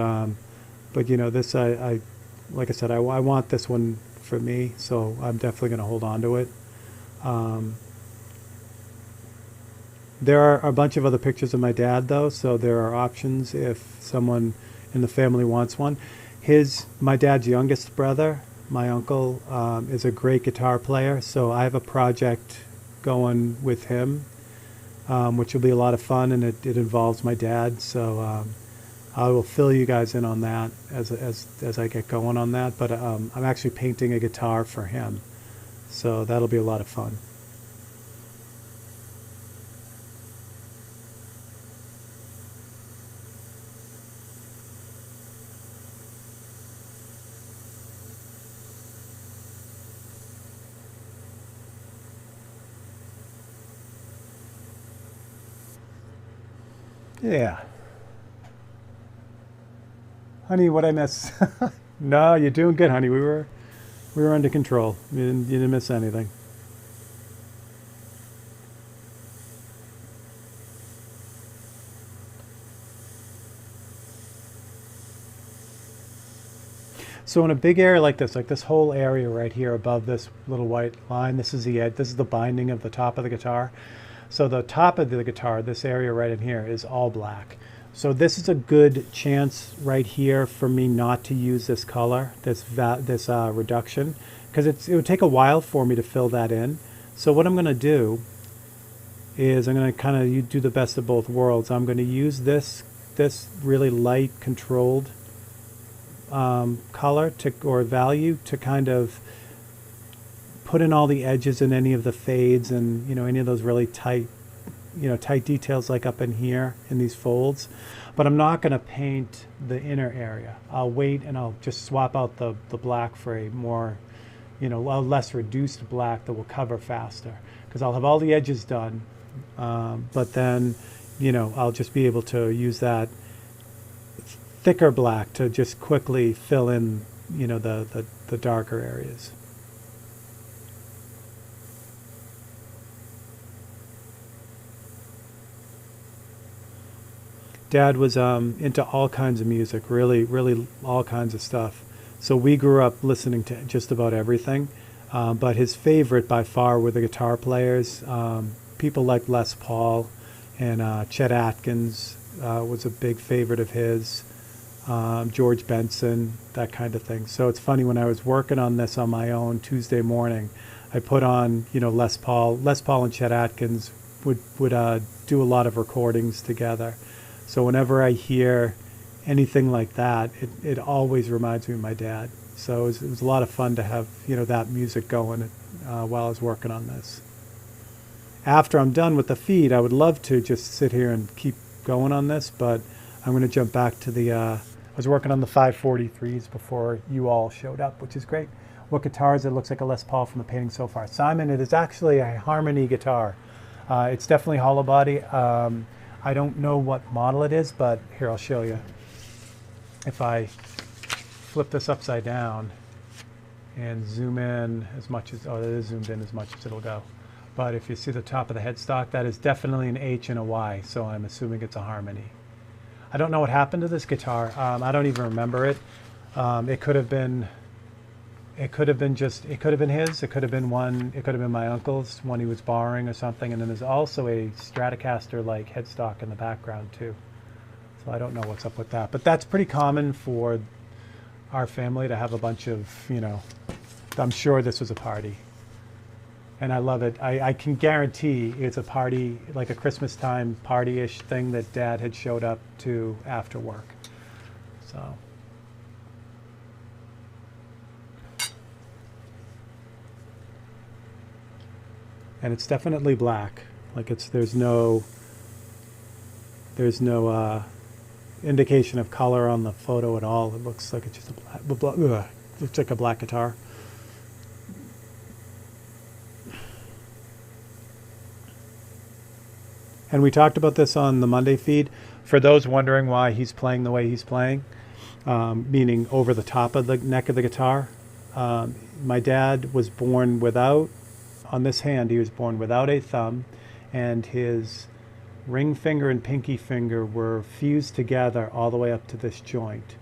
you know, this I like I said, I want this one for me, so I'm definitely going to hold on to it. There are a bunch of other pictures of my dad though, so there are options if someone in the family wants one. My dad's youngest brother, my uncle, is a great guitar player, so I have a project going with him, which will be a lot of fun, and it involves my dad. So I will fill you guys in on that as I get going on that. But I'm actually painting a guitar for him, so that'll be a lot of fun. Yeah. Honey, what'd I miss? No, you're doing good, honey. We were under control. You didn't miss anything. So in a big area like this whole area right here above this little white line, this is the edge, this is the binding of the top of the guitar. So the top of the guitar, this area right in here, is all black. So this is a good chance right here for me not to use this color, this reduction, because it would take a while for me to fill that in. So what I'm going to do is I'm going to kind of do the best of both worlds. I'm going to use this really light controlled color or value to kind of put in all the edges and any of the fades and, you know, any of those really tight tight details like up in here in these folds, but I'm not going to paint the inner area. I'll wait and I'll just swap out the black for a more, a less reduced black that will cover faster, because I'll have all the edges done, but then, I'll just be able to use that thicker black to just quickly fill in, the darker areas. Dad was into all kinds of music, really, really all kinds of stuff. So we grew up listening to just about everything. But his favorite by far were the guitar players. People like Les Paul and Chet Atkins was a big favorite of his. George Benson, that kind of thing. So it's funny, when I was working on this on my own Tuesday morning, I put on, Les Paul. Les Paul and Chet Atkins would do a lot of recordings together. So whenever I hear anything like that, it always reminds me of my dad. So it was a lot of fun to have, that music going while I was working on this. After I'm done with the feed, I would love to just sit here and keep going on this, but I'm going to jump back to I was working on the 543s before you all showed up, which is great. What guitar is it? Looks like a Les Paul from the painting so far. Simon, it is actually a Harmony guitar. It's definitely hollow body. I don't know what model it is, but here, I'll show you. If I flip this upside down and zoom in as much as, it is zoomed in as much as it'll go. But if you see the top of the headstock, that is definitely an H and a Y, so I'm assuming it's a Harmony. I don't know what happened to this guitar. I don't even remember it. It could have been his. It could have been one. It could have been my uncle's, one he was borrowing or something. And then there's also a Stratocaster-like headstock in the background too. So I don't know what's up with that. But that's pretty common for our family to have a bunch of, I'm sure this was a party. And I love it. I can guarantee it's a party, like a Christmas time party-ish thing that Dad had showed up to after work. So. And it's definitely black. Like there's no indication of color on the photo at all. It looks like it's just looks like a black guitar. And we talked about this on the Monday feed. For those wondering why he's playing the way he's playing, meaning over the top of the neck of the guitar, my dad was born without, on this hand, he was born without a thumb, and his ring finger and pinky finger were fused together all the way up to this joint.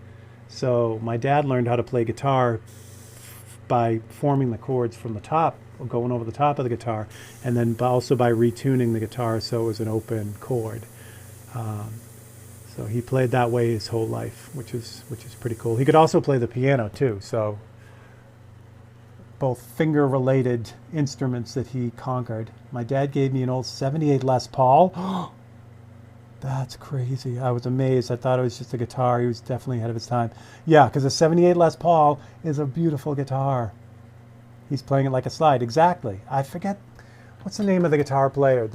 So my dad learned how to play guitar by forming the chords from the top, going over the top of the guitar, and then also by retuning the guitar so it was an open chord. So he played that way his whole life, which is pretty cool. He could also play the piano too, so both finger-related instruments that he conquered. My dad gave me an old 78 Les Paul. That's crazy. I was amazed. I thought it was just a guitar. He was definitely ahead of his time. Yeah, because a 78 Les Paul is a beautiful guitar. He's playing it like a slide. Exactly. I forget, what's the name of the guitar player?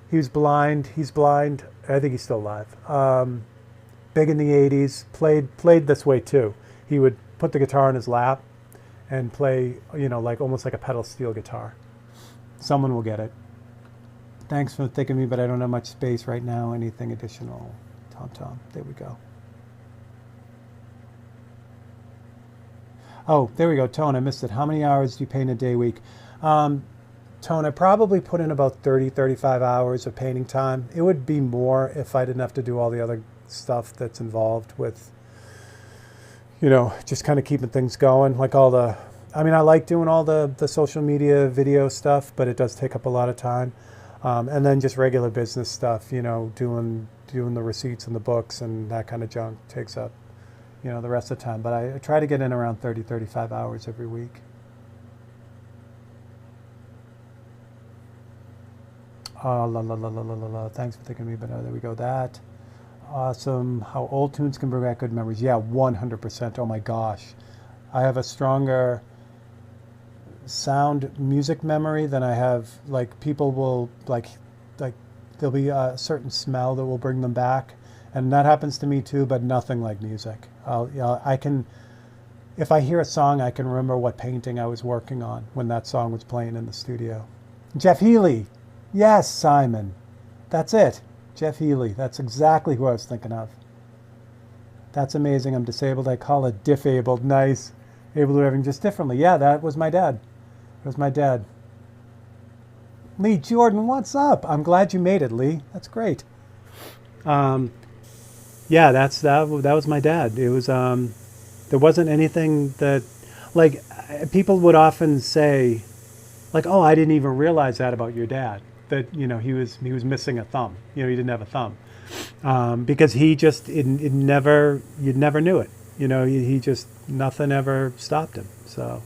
He was blind. He's blind. I think he's still alive. Big in the 80s. Played this way too. He would put the guitar in his lap and play, like almost like a pedal steel guitar. Someone will get it. Thanks for thinking of me, but I don't have much space right now. Anything additional? Tom. There we go. Oh, there we go. Tone, I missed it. How many hours do you paint a day, week? Tone, I probably put in about 30, 35 hours of painting time. It would be more if I didn't have to do all the other stuff that's involved with, just kind of keeping things going. Like I like doing all the social media video stuff, but it does take up a lot of time. And then just regular business stuff, doing the receipts and the books and that kind of junk takes up, the rest of the time. But I try to get in around 30, 35 hours every week. Thanks for thinking of me, but there we go. That. Awesome. How old tunes can bring back good memories. Yeah, 100%. Oh my gosh. I have a stronger sound music memory than I have, like, people will like there'll be a certain smell that will bring them back, and that happens to me too, but nothing like music. I can, if I hear a song, I can remember what painting I was working on when that song was playing in the studio. Jeff Healey. Yes, Simon. That's it. Jeff Healey. That's exactly who I was thinking of. That's amazing. I'm disabled. I call it diff-abled. Nice. Able to do everything just differently. Yeah, that was my dad. It was my dad. Lee Jordan, what's up? I'm glad you made it, Lee. That's great. Yeah, that was my dad. It was there wasn't anything that, like, people would often say, like, oh, I didn't even realize that about your dad, that, you know, he was missing a thumb. You know, he didn't have a thumb, because he just you never knew it. You know, he just, nothing ever stopped him. So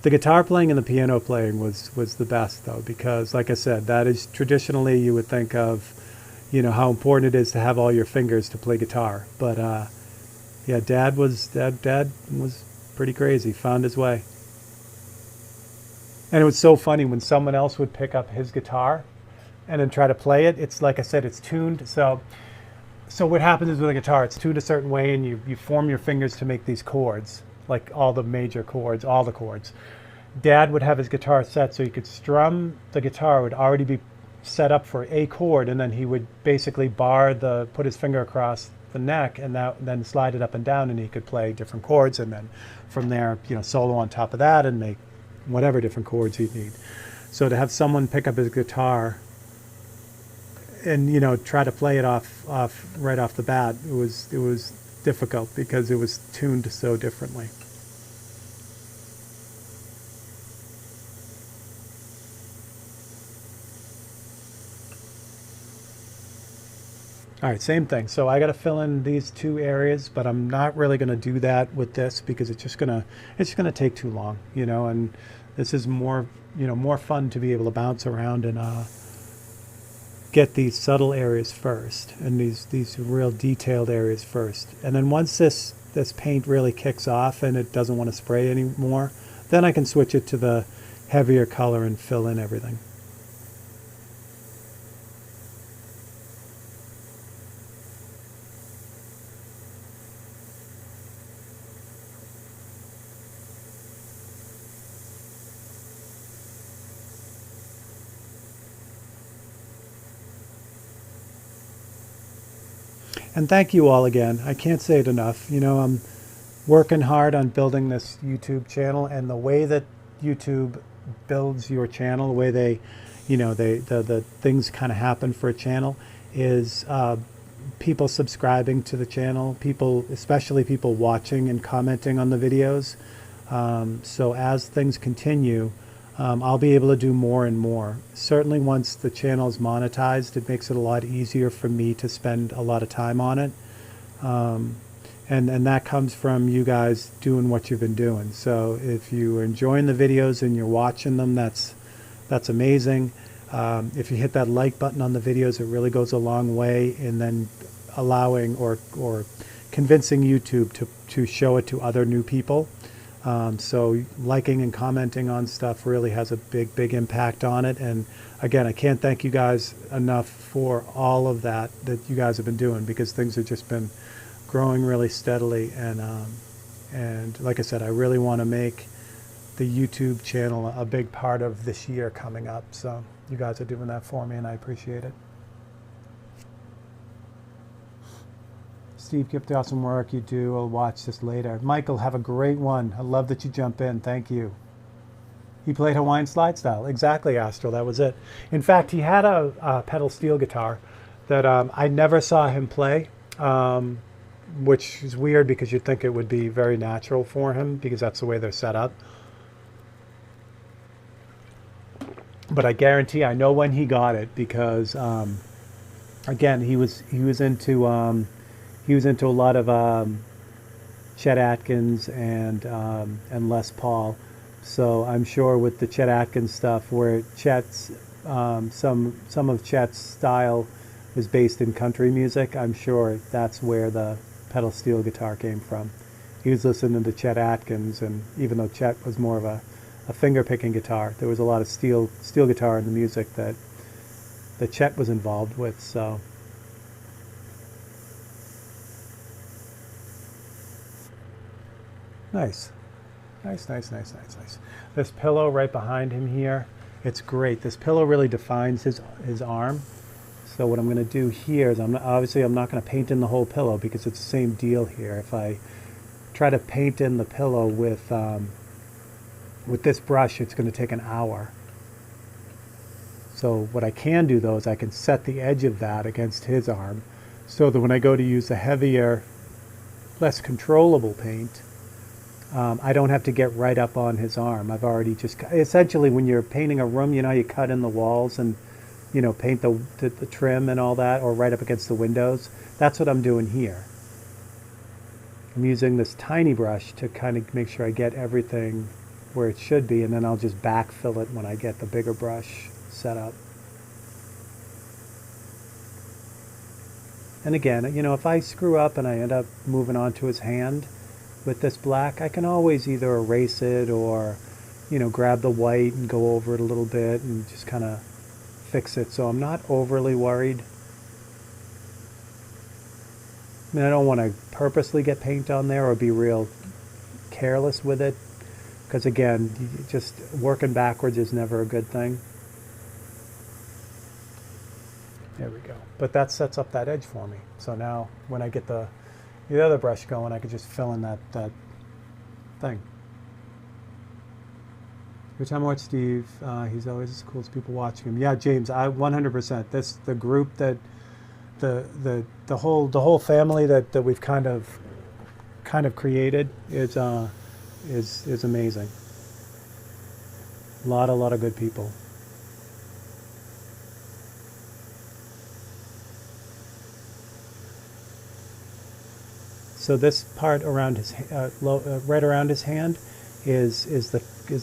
the guitar playing and the piano playing was the best, though, because, like I said, that is traditionally, you would think of, you know, how important it is to have all your fingers to play guitar. But yeah, dad was pretty crazy. Found his way. And it was so funny when someone else would pick up his guitar and then try to play it. It's, like I said, it's tuned. So what happens is with a guitar, it's tuned a certain way, and you form your fingers to make these chords, like all the major chords, all the chords. Dad would have his guitar set so he could strum the guitar, would already be set up for a chord, and then he would basically put his finger across the neck, and then slide it up and down, and he could play different chords, and then from there, you know, solo on top of that and make whatever different chords he'd need. So to have someone pick up his guitar and, you know, try to play it off right off the bat, it was difficult because it was tuned so differently. All right, same thing. So I got to fill in these two areas, but I'm not really going to do that with this because it's just gonna take too long, you know. And this is more fun to be able to bounce around and get these subtle areas first, and these real detailed areas first. And then once this paint really kicks off and it doesn't want to spray anymore, then I can switch it to the heavier color and fill in everything. And thank you all again. I can't say it enough. You know, I'm working hard on building this YouTube channel, and the way that YouTube builds your channel, the way they, you know, the things kind of happen for a channel is people subscribing to the channel, people, especially people watching and commenting on the videos. So as things continue, I'll be able to do more and more. Certainly once the channel is monetized, it makes it a lot easier for me to spend a lot of time on it. And that comes from you guys doing what you've been doing. So if you're enjoying the videos and you're watching them, that's amazing. If you hit that like button on the videos, it really goes a long way in then allowing or convincing YouTube to show it to other new people. So liking and commenting on stuff really has a big impact on it. And again, I can't thank you guys enough for all of that you guys have been doing, because things have just been growing really steadily. And like I said, I really want to make the YouTube channel a big part of this year coming up. So you guys are doing that for me, and I appreciate it. Steve, keep the awesome work you do. I'll watch this later. Michael, have a great one. I love that you jump in. Thank you. He played Hawaiian slide style. Exactly, Astral. That was it. In fact, he had a pedal steel guitar that I never saw him play, which is weird because you'd think it would be very natural for him because that's the way they're set up. But I guarantee I know when he got it because, again, he was into a lot of Chet Atkins and Les Paul. So I'm sure with the Chet Atkins stuff, where Chet's some of Chet's style was based in country music, I'm sure that's where the pedal steel guitar came from. he was listening to Chet Atkins, and even though Chet was more of a finger-picking guitar, there was a lot of steel guitar in the music that Chet was involved with. So nice. Nice. This pillow right behind him here, it's great. This pillow really defines his arm. So what I'm going to do here is I'm not going to paint in the whole pillow because it's the same deal here. If I try to paint in the pillow with this brush, it's going to take an hour. So what I can do though is I can set the edge of that against his arm so that when I go to use a heavier, less controllable paint, I don't have to get right up on his arm. I've already just, essentially when you're painting a room, you know how you cut in the walls and, you know, paint the trim and all that, or right up against the windows? That's what I'm doing here. I'm using this tiny brush to kind of make sure I get everything where it should be, and then I'll just backfill it when I get the bigger brush set up. And again, you know, if I screw up and I end up moving on to his hand with this black, I can always either erase it or, you know, grab the white and go over it a little bit and just kind of fix it. So I'm not overly worried. I mean, I don't want to purposely get paint on there or be real careless with it, because again, just working backwards is never a good thing. There we go. But that sets up that edge for me. So now when I get the other brush going, I could just fill in that thing. Every time I watch Steve, he's always as cool as people watching him. Yeah, James, I 100%. The group that the whole family that we've kind of created is amazing. A lot of good people. So this part around his right around his hand is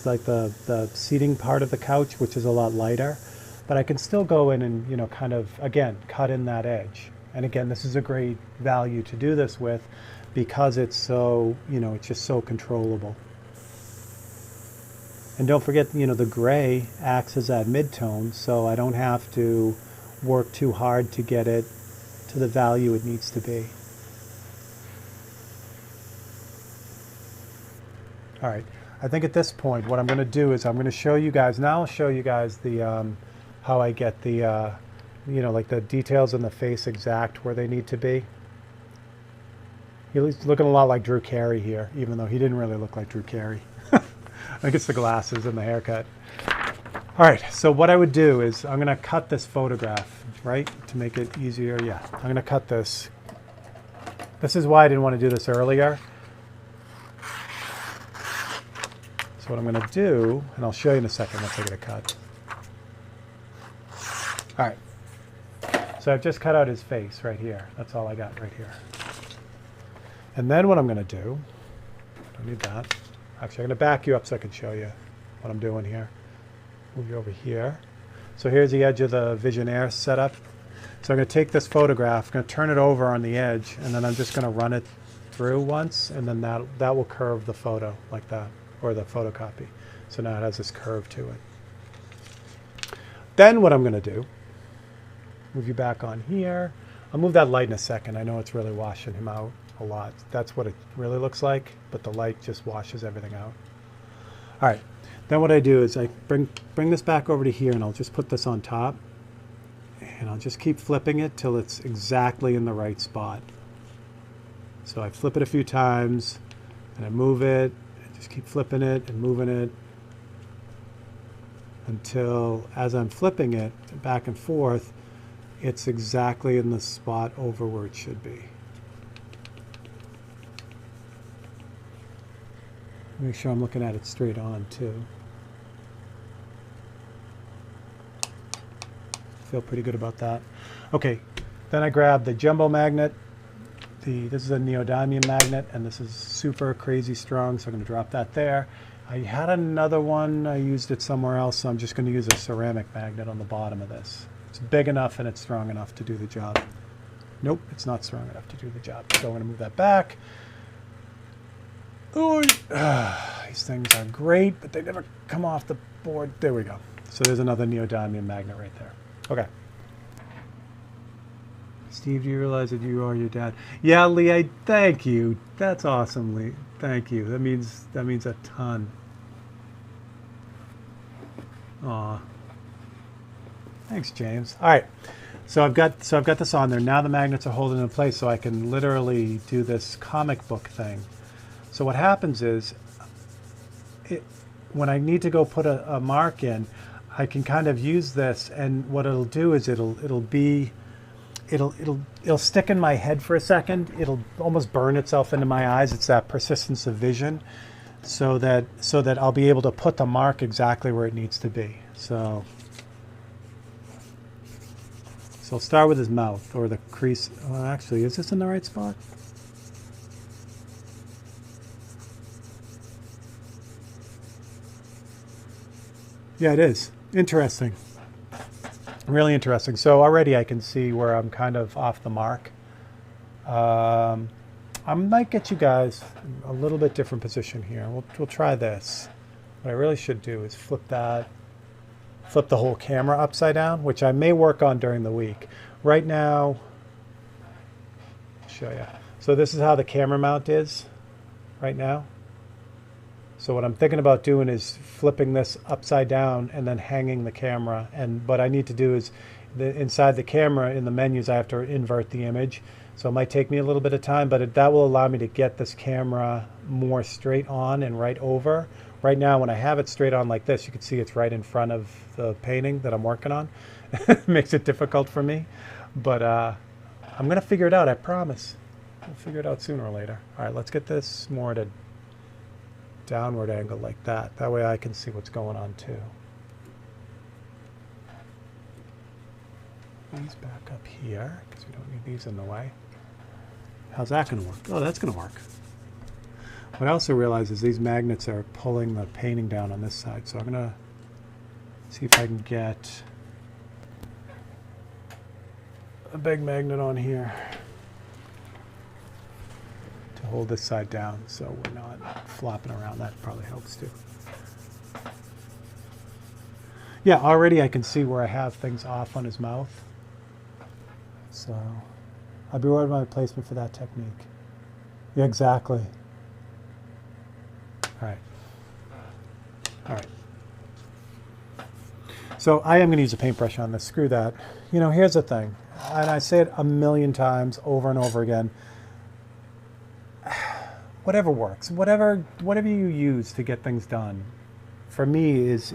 like the seating part of the couch, which is a lot lighter. But I can still go in and, you know, kind of again cut in that edge. And again, this is a great value to do this with because it's so, you know, it's just so controllable. And don't forget, you know, the gray acts as that mid-tone, so I don't have to work too hard to get it to the value it needs to be. All right, I think at this point what I'm going to do is I'm going to show you guys, now I'll show you guys the how I get the, you know, like the details in the face exact where they need to be. He's looking a lot like Drew Carey here, even though he didn't really look like Drew Carey. I think it's the glasses and the haircut. All right, so what I would do is I'm going to cut this photograph, right, to make it easier. Yeah, I'm going to cut this. This is why I didn't want to do this earlier. So what I'm going to do, and I'll show you in a second once I get a cut. All right, so I've just cut out his face right here. That's all I got right here. And then what I'm going to do, don't need that. Actually, I'm going to back you up so I can show you what I'm doing here. Move you over here. So here's the edge of the Visionaire setup. So I'm going to take this photograph, I'm going to turn it over on the edge, and then I'm just going to run it through once, and then that will curve the photo like that, or the photocopy. So now it has this curve to it. Then what I'm going to do, move you back on here. I'll move that light in a second. I know it's really washing him out a lot. That's what it really looks like, but the light just washes everything out. All right, then what I do is I bring this back over to here, and I'll just put this on top, and I'll just keep flipping it till it's exactly in the right spot. So I flip it a few times, and I move it, and just keep flipping it and moving it until, as I'm flipping it back and forth, it's exactly in the spot over where it should be. Make sure I'm looking at it straight on too. Feel pretty good about that. Okay, then I grab the jumbo magnet. This is a neodymium magnet, and this is super crazy strong, so I'm going to drop that there. I had another one, I used it somewhere else, so I'm just going to use a ceramic magnet on the bottom of this. It's big enough and it's strong enough to do the job. Nope, it's not strong enough to do the job. So I'm going to move that back. Oh, these things are great, but they never come off the board. There we go. So there's another neodymium magnet right there. Okay. Steve, do you realize that you are your dad? Yeah, Lee, thank you. That's awesome, Lee. Thank you. That means a ton. Aw. Thanks, James. All right. So I've got this on there. Now the magnets are holding in place, so I can literally do this comic book thing. So what happens is, when I need to go put a mark in, I can kind of use this, and what it'll do is it'll stick in my head for a second. It'll almost burn itself into my eyes. It's that persistence of vision, so that I'll be able to put the mark exactly where it needs to be. So I'll start with his mouth, or the crease. Well, actually, is this in the right spot? Yeah, it is. Interesting. Really interesting. So already I can see where I'm kind of off the mark. I might get you guys a little bit different position here. We'll try this. What I really should do is flip the whole camera upside down, which I may work on during the week. Right now, I'll show you. So this is how the camera mount is right now. So what I'm thinking about doing is flipping this upside down and then hanging the camera. And what I need to do is, inside the camera, in the menus, I have to invert the image. So it might take me a little bit of time, but that will allow me to get this camera more straight on and right over. Right now, when I have it straight on like this, you can see it's right in front of the painting that I'm working on. It makes it difficult for me. But I'm going to figure it out, I promise. We'll figure it out sooner or later. All right, let's get this more at a downward angle like that. That way I can see what's going on too. These back up here, because we don't need these in the way. How's that going to work? Oh, that's going to work. What I also realize is these magnets are pulling the painting down on this side. So I'm going to see if I can get a big magnet on here to hold this side down so we're not flopping around. That probably helps too. Yeah, already I can see where I have things off on his mouth. So I'll be right with my placement for that technique. Yeah, exactly. All right. All right. So I am going to use a paintbrush on this. Screw that. You know, here's the thing, and I say it a million times over and over again. Whatever works, whatever you use to get things done, for me is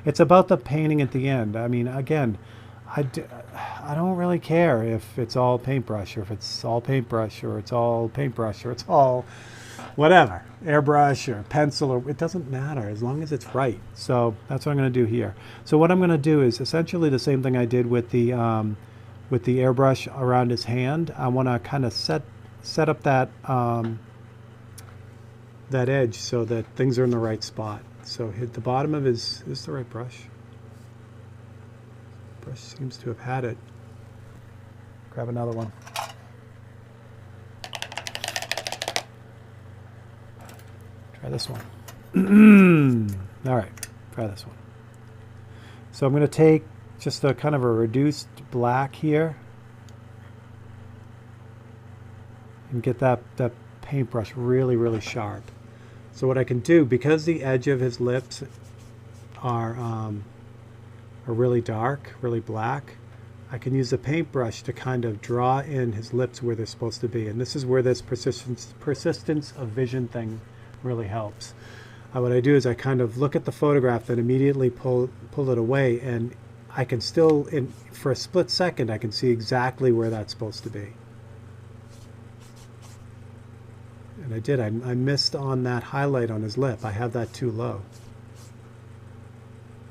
it's about the painting at the end. I mean, again, I don't really care if it's all paintbrush, or if it's all paintbrush, or it's all paintbrush, or it's all whatever, airbrush or pencil, or it doesn't matter as long as it's right. So that's what I'm going to do here. So what I'm going to do is essentially the same thing I did with the airbrush around his hand. I want to kind of set up that that edge so that things are in the right spot. So hit the bottom of his, is the right brush? Brush seems to have had it. Grab another one. Try this one. All right, try this one. So I'm going to take just a kind of a reduced black here and get that paintbrush really, really sharp. So what I can do, because the edge of his lips are really dark, really black, I can use the paintbrush to kind of draw in his lips where they're supposed to be. And this is where this persistence of vision thing really helps. What I do is I kind of look at the photograph, then immediately pull it away, and I can still, for a split second, I can see exactly where that's supposed to be. And I did. I missed on that highlight on his lip. I have that too low.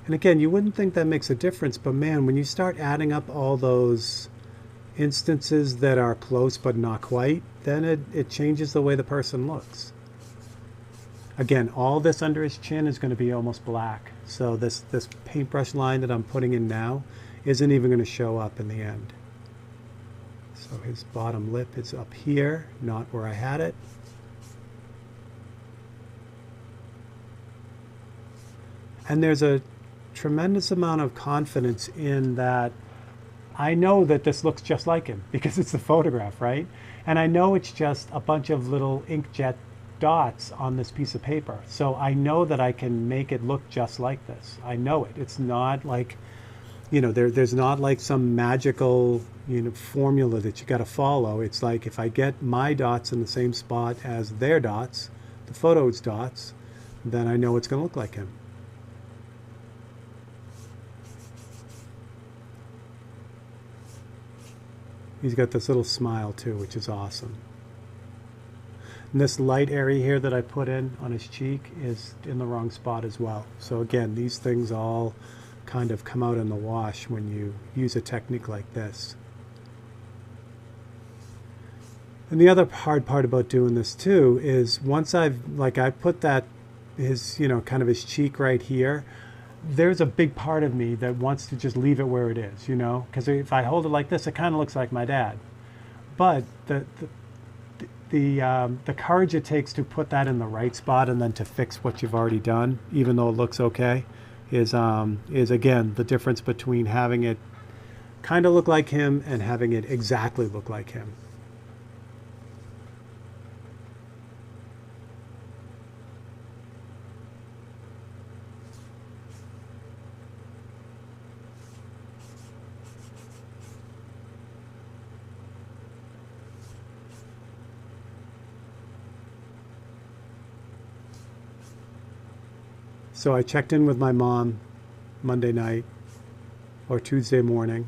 And again, you wouldn't think that makes a difference, but man, when you start adding up all those instances that are close but not quite, then it changes the way the person looks. Again, all this under his chin is going to be almost black. So this paintbrush line that I'm putting in now isn't even going to show up in the end. So his bottom lip is up here, not where I had it. And there's a tremendous amount of confidence in that. I know that this looks just like him because it's the photograph, right? And I know it's just a bunch of little inkjet dots on this piece of paper. So I know that I can make it look just like this. I know it. It's not like, there's not like some magical, formula that you got to follow. It's like if I get my dots in the same spot as their dots, the photo's dots, then I know it's going to look like him. He's got this little smile too, which is awesome. And this light area here that I put in on his cheek is in the wrong spot as well. So again, these things all kind of come out in the wash when you use a technique like this. And the other hard part about doing this too is once I put that, his, kind of his cheek right here, there's a big part of me that wants to just leave it where it is, because if I hold it like this, it kind of looks like my dad. But the courage it takes to put that in the right spot and then to fix what you've already done, even though it looks okay, is again the difference between having it kind of look like him and having it exactly look like him. So I checked in with my mom Monday night or Tuesday morning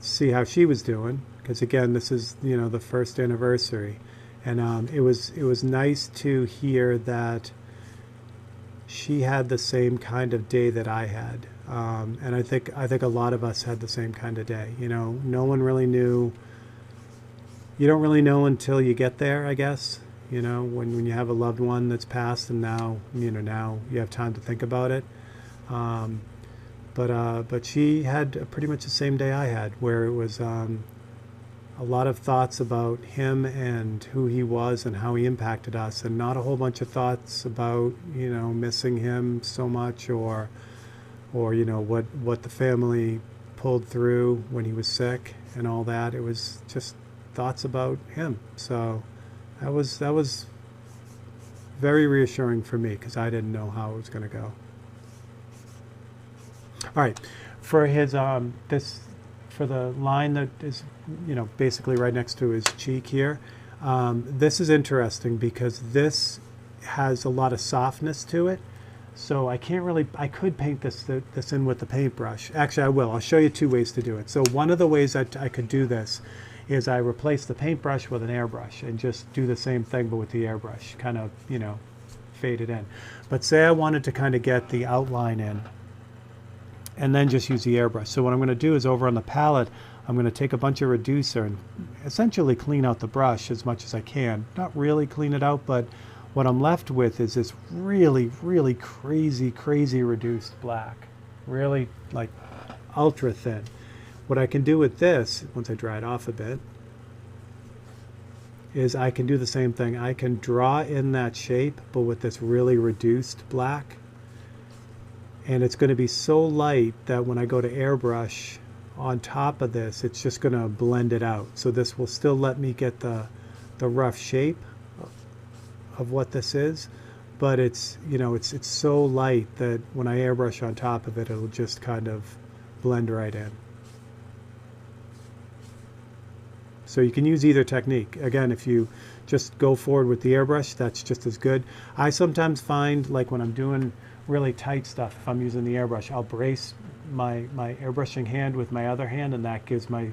to see how she was doing, because again, this is the first anniversary, and it was nice to hear that she had the same kind of day that I had, and I think a lot of us had the same kind of day. No one really knew. You don't really know until you get there, I guess. When you have a loved one that's passed, and now now you have time to think about it. But she had pretty much the same day I had, where it was a lot of thoughts about him and who he was and how he impacted us, and not a whole bunch of thoughts about missing him so much, or what the family pulled through when he was sick and all that. It was just thoughts about him. So that was very reassuring for me, because I didn't know how it was going to go. All right, for his for the line that is basically right next to his cheek here, this is interesting because this has a lot of softness to it. So I could paint this in with the paintbrush. Actually, I will. I'll show you two ways to do it. So one of the ways I could do this is I replace the paintbrush with an airbrush and just do the same thing but with the airbrush, kind of, fade it in. But say I wanted to kind of get the outline in and then just use the airbrush. So what I'm going to do is over on the palette, I'm going to take a bunch of reducer and essentially clean out the brush as much as I can. Not really clean it out, but what I'm left with is this really, really crazy reduced black. Really like ultra thin. What I can do with this, once I dry it off a bit, is I can do the same thing. I can draw in that shape, but with this really reduced black. And it's going to be so light that when I go to airbrush on top of this, it's just going to blend it out. So this will still let me get the rough shape of what this is, but it's it's so light that when I airbrush on top of it, it'll just kind of blend right in. So you can use either technique. Again, if you just go forward with the airbrush, that's just as good. I sometimes find, like when I'm doing really tight stuff, if I'm using the airbrush, I'll brace my airbrushing hand with my other hand, and that gives me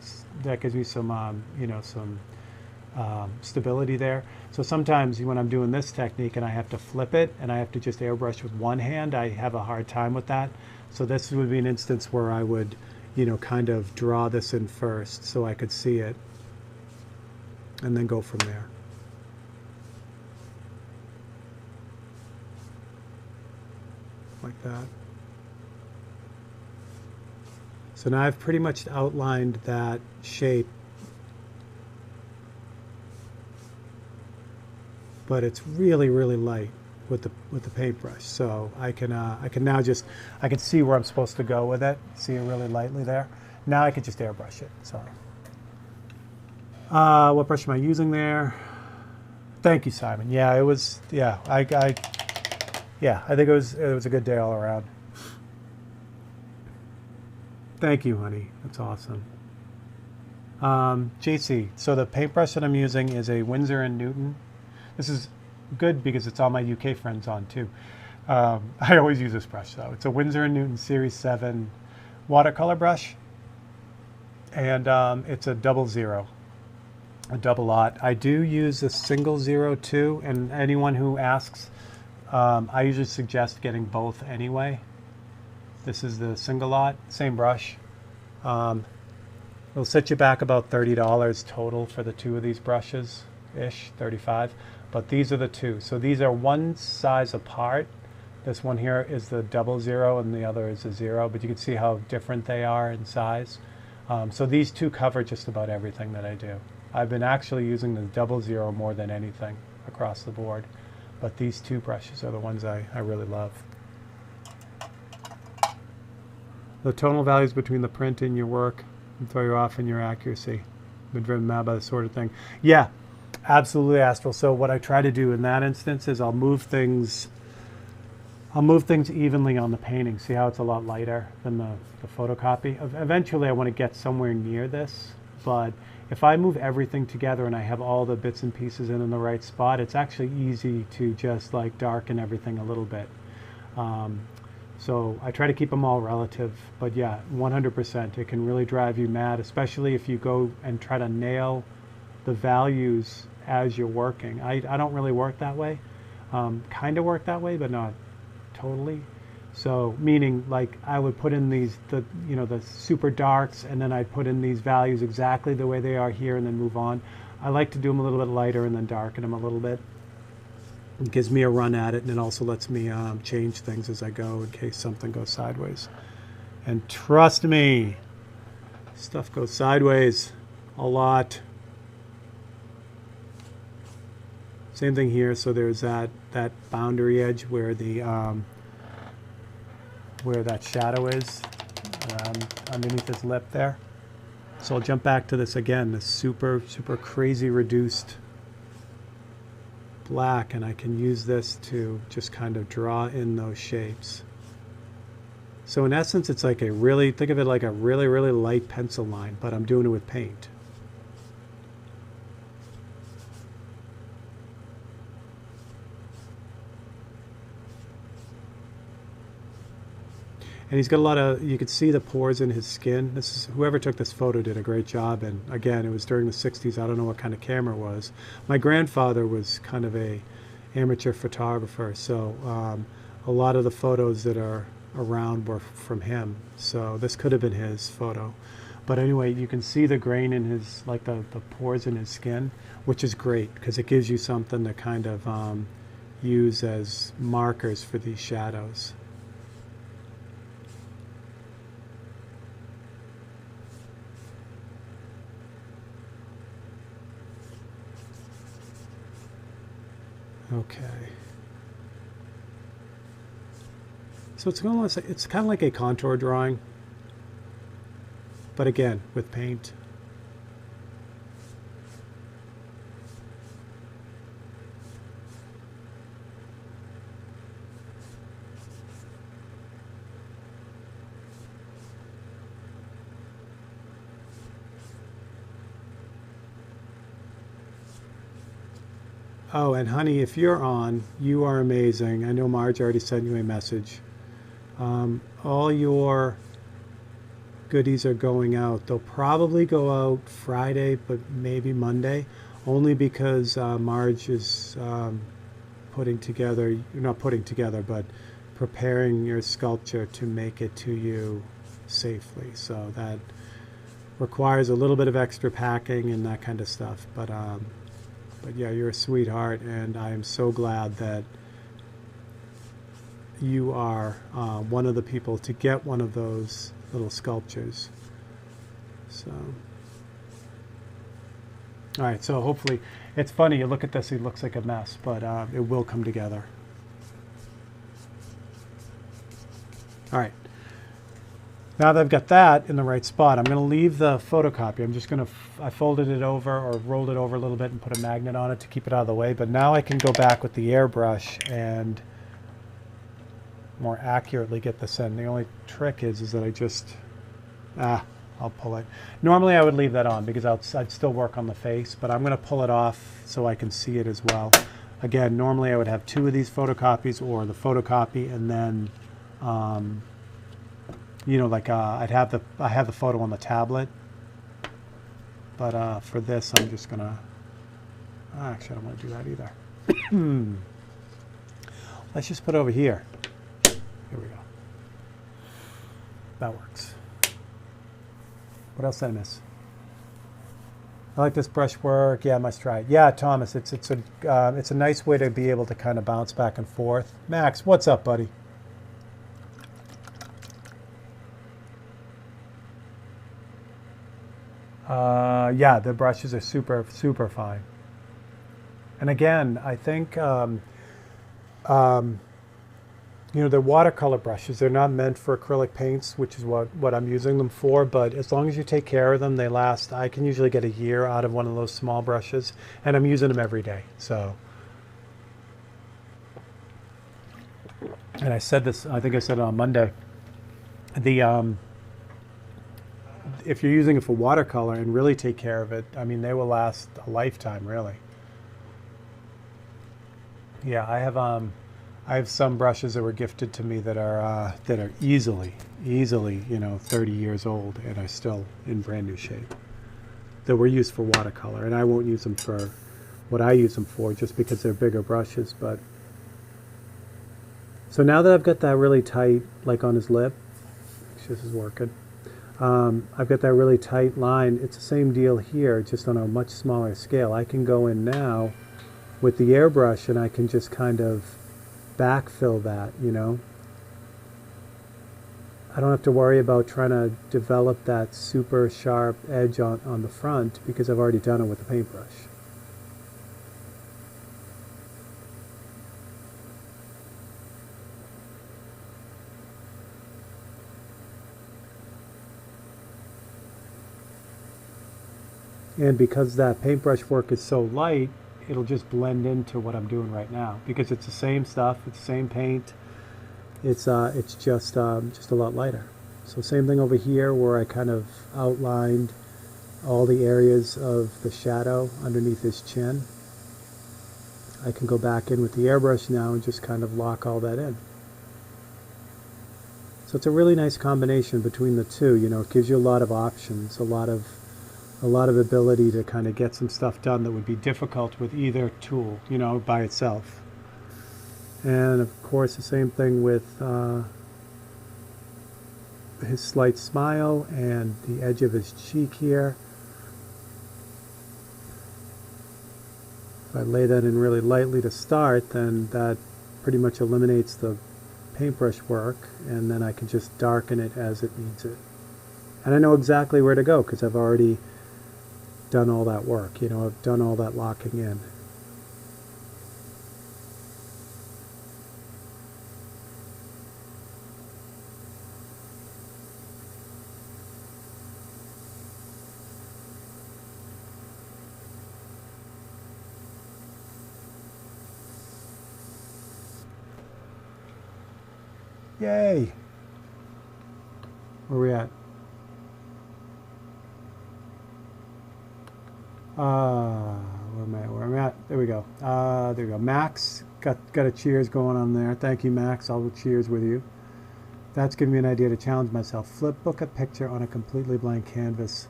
some some stability there. So sometimes when I'm doing this technique and I have to flip it and I have to just airbrush with one hand, I have a hard time with that. So this would be an instance where I would kind of draw this in first so I could see it, and then go from there. Like that. So now I've pretty much outlined that shape, but it's really, really light. with the paintbrush. So I can now just, I can see where I'm supposed to go with it. See it really lightly there. Now I can just airbrush it. So what brush am I using there? Thank you, Simon. Yeah, it was, yeah, I think it was a good day all around. Thank you, honey. That's awesome. JC, so the paintbrush that I'm using is a Winsor & Newton. This is good because it's all my UK friends on too. I always use this brush though. It's a Winsor & Newton Series 7 watercolor brush. And it's a 00, a double lot. I do use a single 02, and anyone who asks, I usually suggest getting both anyway. This is the single lot, same brush. It'll set you back about $30 total for the two of these brushes-ish, 35. But these are the two. So these are one size apart. This one here is the 00 and the other is a 0, but you can see how different they are in size. So these two cover just about everything that I do. I've been actually using the 00 more than anything across the board, but these two brushes are the ones I really love. The tonal values between the print and your work and throw you off in your accuracy. Been driven mad by this sort of thing. Yeah, absolutely, Astral. So what I try to do in that instance is I'll move things evenly on the painting. See how it's a lot lighter than the photocopy? Eventually I want to get somewhere near this, but if I move everything together and I have all the bits and pieces in the right spot, it's actually easy to just like darken everything a little bit. So I try to keep them all relative, but yeah, 100%. It can really drive you mad, especially if you go and try to nail the values as you're working. I don't really work that way. Kind of work that way, but not totally. So meaning like I would put in the super darks, and then I'd put in these values exactly the way they are here and then move on. I like to do them a little bit lighter and then darken them a little bit. It gives me a run at it, and it also lets me change things as I go in case something goes sideways. And trust me, stuff goes sideways a lot. Same thing here. So there's that boundary edge where the where that shadow is underneath his lip there. So I'll jump back to this again, this super crazy reduced black, and I can use this to just kind of draw in those shapes. So in essence, it's like think of it like a really light pencil line, but I'm doing it with paint. And he's got a lot of, you could see the pores in his skin. This is, whoever took this photo did a great job. And again, it was during the 60s. I don't know what kind of camera it was. My grandfather was kind of a amateur photographer. So a lot of the photos that are around were from him. So this could have been his photo. But anyway, you can see the grain in his, like the pores in his skin, which is great because it gives you something to kind of use as markers for these shadows. Okay. So it's kind of like a contour drawing, but again, with paint. Oh, and honey, if you're on, you are amazing. I know Marge already sent you a message. All your goodies are going out. They'll probably go out Friday, but maybe Monday, only because Marge is putting together, not putting together, but preparing your sculpture to make it to you safely. So that requires a little bit of extra packing and that kind of stuff. But yeah, you're a sweetheart, and I am so glad that you are one of the people to get one of those little sculptures. So, all right, so hopefully, it's funny, you look at this, it looks like a mess, but it will come together. All right. Now that I've got that in the right spot, I'm going to leave the photocopy. I'm just going to, I folded it over or rolled it over a little bit and put a magnet on it to keep it out of the way. But now I can go back with the airbrush and more accurately get this in. The only trick is that I just, I'll pull it. Normally I would leave that on because I'd still work on the face, but I'm going to pull it off so I can see it as well. Again, normally I would have 2 of these photocopies or the photocopy and then, you know, like I have the photo on the tablet, but for this I'm just gonna. Actually, I don't want to do that either. Let's just put it over here. Here we go. That works. What else did I miss? I like this brushwork. Yeah, I must try it. Yeah, Thomas, it's a nice way to be able to kind of bounce back and forth. Max, what's up, buddy? Yeah, the brushes are super, super fine. And again, I think, you know, they're watercolor brushes. They're not meant for acrylic paints, which is what I'm using them for. But as long as you take care of them, they last. I can usually get a year out of one of those small brushes, and I'm using them every day. So, and I said this, I think I said it on Monday. If you're using it for watercolor and really take care of it, I mean, they will last a lifetime, really. Yeah, I have some brushes that were gifted to me that are easily, you know, 30 years old and are still in brand new shape. That were used for watercolor, and I won't use them for what I use them for, just because they're bigger brushes. But so now that I've got that really tight, like on his lip, this is working. I've got that really tight line. It's the same deal here, just on a much smaller scale. I can go in now with the airbrush and I can just kind of backfill that, you know. I don't have to worry about trying to develop that super sharp edge on the front because I've already done it with the paintbrush. And because that paintbrush work is so light, it'll just blend into what I'm doing right now. Because it's the same stuff, it's the same paint. It's just a lot lighter. So same thing over here where I kind of outlined all the areas of the shadow underneath his chin. I can go back in with the airbrush now and just kind of lock all that in. So it's a really nice combination between the two. You know, it gives you a lot of options, a lot of ability to kind of get some stuff done that would be difficult with either tool, you know, by itself. And of course the same thing with his slight smile and the edge of his cheek here. If I lay that in really lightly to start, then that pretty much eliminates the paintbrush work, and then I can just darken it as it needs it. And I know exactly where to go because I've already done all that work, you know, I've done all that locking in. Yay! Where are we at? Where am I at? There we go. There we go. Max got a cheers going on there. Thank you, Max. I'll cheers with you. That's giving me an idea to challenge myself. Flip book a picture on a completely blank canvas.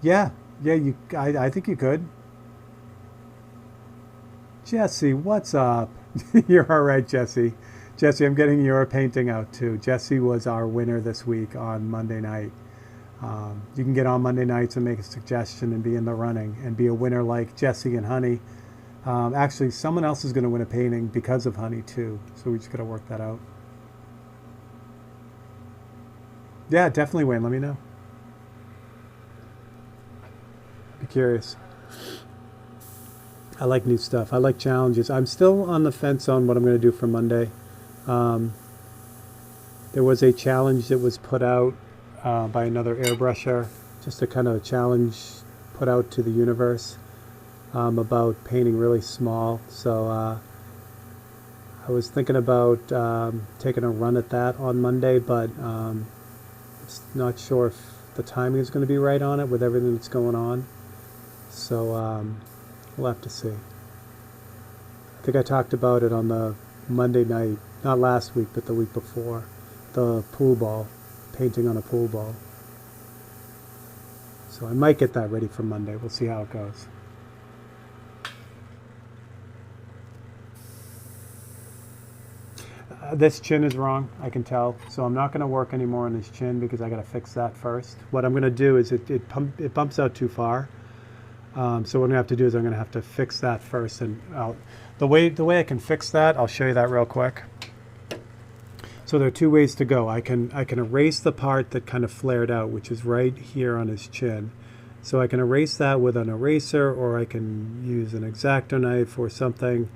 Yeah, I think you could. Jesse, what's up? You're all right, Jesse. Jesse, I'm getting your painting out too. Jesse was our winner this week on Monday night. You can get on Monday nights and make a suggestion and be in the running and be a winner like Jesse and Honey. Actually, someone else is going to win a painting because of Honey too, so we just got to work that out. Yeah, definitely, Wayne. Let me know. Be curious. I like new stuff. I like challenges. I'm still on the fence on what I'm going to do for Monday. There was a challenge that was put out by another airbrusher, just a kind of a challenge put out to the universe about painting really small. So I was thinking about taking a run at that on Monday, but not sure if the timing is going to be right on it with everything that's going on. So we'll have to see. I think I talked about it on the Monday night, not last week, but the week before. The pool ball, painting on a pool ball. So I might get that ready for Monday. We'll see how it goes. This chin is wrong, I can tell. So I'm not going to work anymore on his chin because I got to fix that first. What I'm going to do is it bumps out too far. So what I'm going to have to do is I'm going to have to fix that first. And the way I can fix that, I'll show you that real quick. So there are two ways to go. I can erase the part that kind of flared out, which is right here on his chin. So I can erase that with an eraser, or I can use an X-Acto knife or something,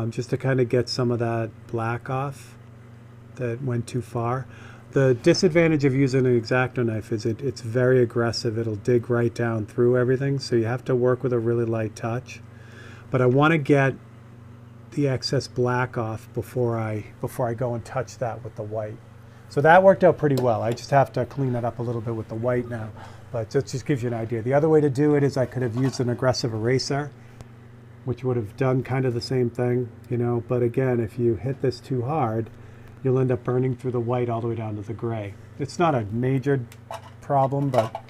just to kind of get some of that black off that went too far. The disadvantage of using an X-Acto knife is it's very aggressive. It'll dig right down through everything, so you have to work with a really light touch. But I want to get the excess black off before I go and touch that with the white. So that worked out pretty well. I just have to clean that up a little bit with the white now, but that just gives you an idea. The other way to do it is I could have used an aggressive eraser, which would have done kind of the same thing, you know, but again, if you hit this too hard, you'll end up burning through the white all the way down to the gray. It's not a major problem, but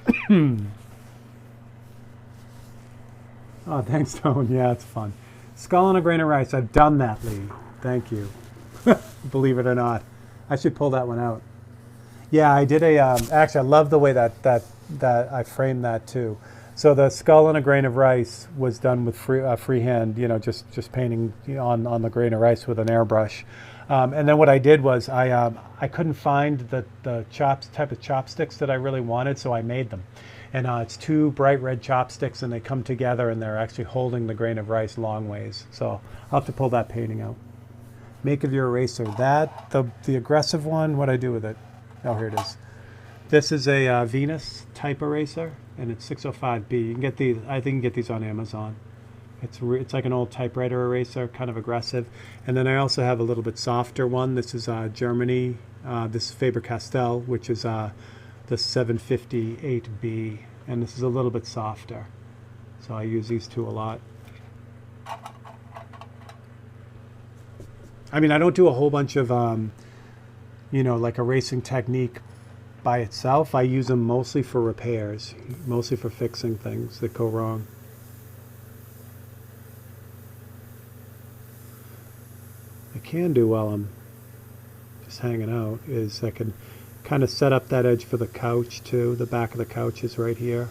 oh, thanks, Tone. Yeah, it's fun. Skull on a grain of rice. I've done that, Lee. Thank you. Believe it or not. I should pull that one out. Yeah, I did a, actually, I love the way that I framed that too. So the skull on a grain of rice was done with freehand, you know, just painting on the grain of rice with an airbrush. And then what I did was I couldn't find the type of chopsticks that I really wanted, so I made them. And it's two bright red chopsticks, and they come together, and they're actually holding the grain of rice long ways. So I'll have to pull that painting out. Make of your eraser. The aggressive one, what'd I do with it? Oh, here it is. This is a Venus type eraser, and it's 605B. You can get these, I think you can get these on Amazon. It's like an old typewriter eraser, kind of aggressive. And then I also have a little bit softer one. This is Germany. This is Faber-Castell, which is the 758B, and this is a little bit softer. So I use these two a lot. I mean, I don't do a whole bunch of, you know, like erasing technique by itself. I use them mostly for repairs, mostly for fixing things that go wrong. I can do while I'm just hanging out is I can kind of set up that edge for the couch too. The back of the couch is right here.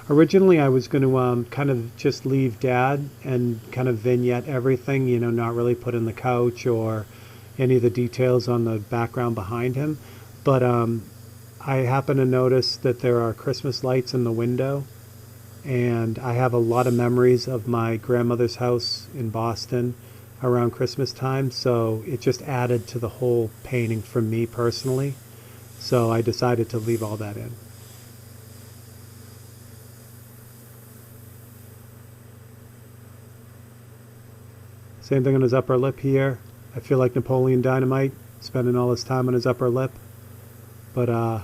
Originally I was going to kind of just leave Dad and kind of vignette everything, you know, not really put in the couch or any of the details on the background behind him. But I happen to notice that there are Christmas lights in the window, and I have a lot of memories of my grandmother's house in Boston around Christmas time, so it just added to the whole painting for me personally. So I decided to leave all that in. Same thing on his upper lip here. I feel like Napoleon Dynamite, spending all his time on his upper lip. But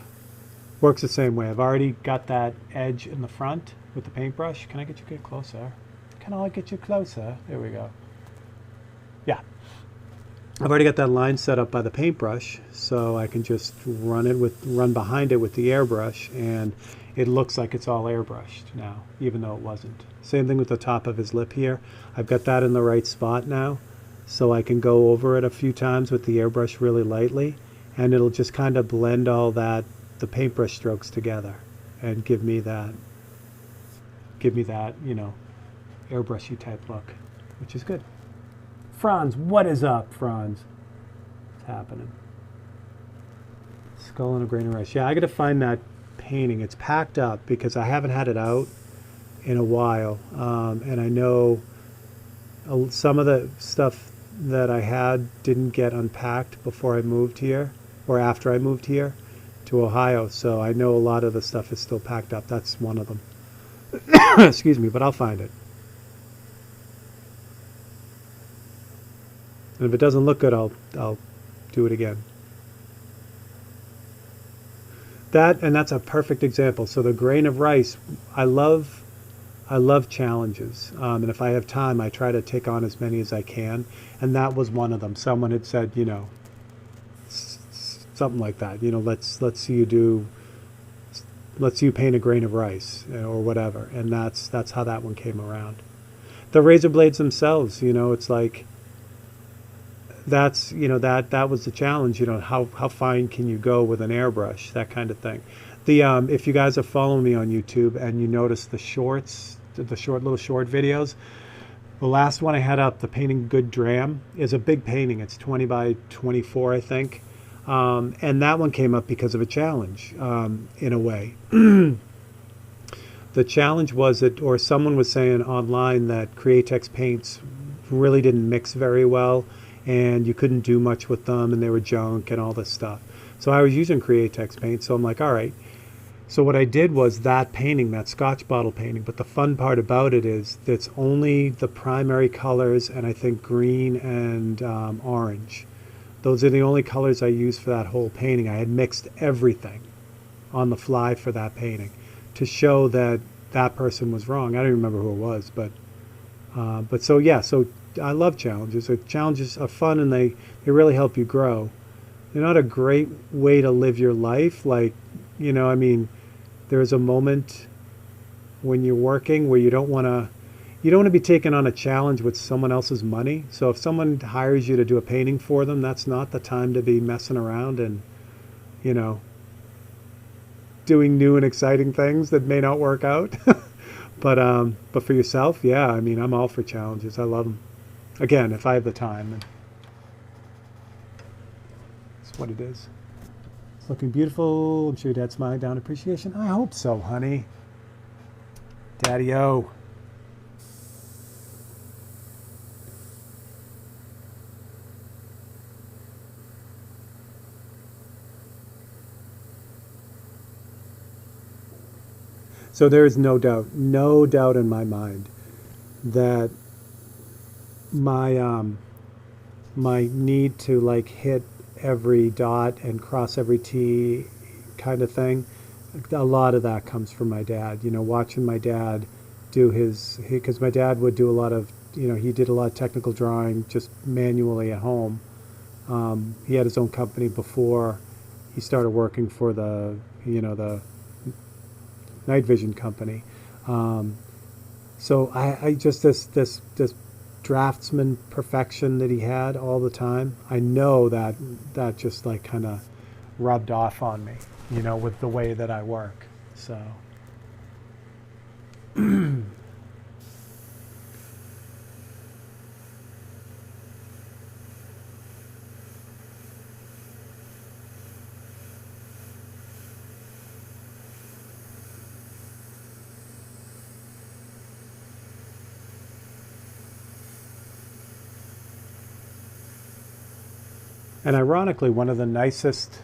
works the same way. I've already got that edge in the front with the paintbrush. Can I get you a bit closer? Can I get you closer? There we go. Yeah. I've already got that line set up by the paintbrush, so I can just run behind it with the airbrush, and it looks like it's all airbrushed now, even though it wasn't. Same thing with the top of his lip here. I've got that in the right spot now, so I can go over it a few times with the airbrush really lightly, and it'll just kind of blend all that, the paintbrush strokes together, and give me that, you know, airbrushy type look, which is good. Franz, what is up, Franz? What's happening? Skull on a grain of rice. Yeah, I got to find that painting. It's packed up because I haven't had it out in a while, and I know some of the stuff that I had didn't get unpacked before I moved here, or after I moved here to Ohio. So I know a lot of the stuff is still packed up. That's one of them. Excuse me, but I'll find it. And if it doesn't look good, I'll do it again. That's a perfect example. So the grain of rice, I love challenges, and if I have time, I try to take on as many as I can. And that was one of them. Someone had said, something like that. Let's see you paint a grain of rice, or whatever. And that's how that one came around. The razor blades themselves, it's like that was the challenge. How fine can you go with an airbrush, that kind of thing. If you guys are following me on YouTube and you notice the little short videos, the last one I had up, the painting Good Dram, is a big painting. It's 20 by 24, I think. And that one came up because of a challenge, in a way. The challenge was or someone was saying online that Createx paints really didn't mix very well, and you couldn't do much with them, and they were junk and all this stuff. So I was using Createx paint, so I'm like, all right. So what I did was that painting, that Scotch bottle painting, but the fun part about it is it's only the primary colors, and I think green and orange. Those are the only colors I used for that whole painting. I had mixed everything on the fly for that painting to show that that person was wrong. I don't remember who it was, but so yeah, so I love challenges. Challenges are fun, and they really help you grow. They're not a great way to live your life. Like, there's a moment when you're working where you don't want to be taking on a challenge with someone else's money. So if someone hires you to do a painting for them, that's not the time to be messing around and, doing new and exciting things that may not work out. But for yourself, yeah, I'm all for challenges. I love them. Again, if I have the time. And that's what it is. It's looking beautiful. I'm sure your dad's smiling down appreciation. I hope so, honey. Daddy-o. So there is no doubt in my mind that my need to like hit every dot and cross every T kind of thing, a lot of that comes from my dad. Watching my dad do because my dad would do a lot of, he did a lot of technical drawing just manually at home. He had his own company before he started working for the Night Vision company. So I just this draftsman perfection that he had all the time. I know that just like kind of rubbed off on me, with the way that I work. So. And ironically, one of the nicest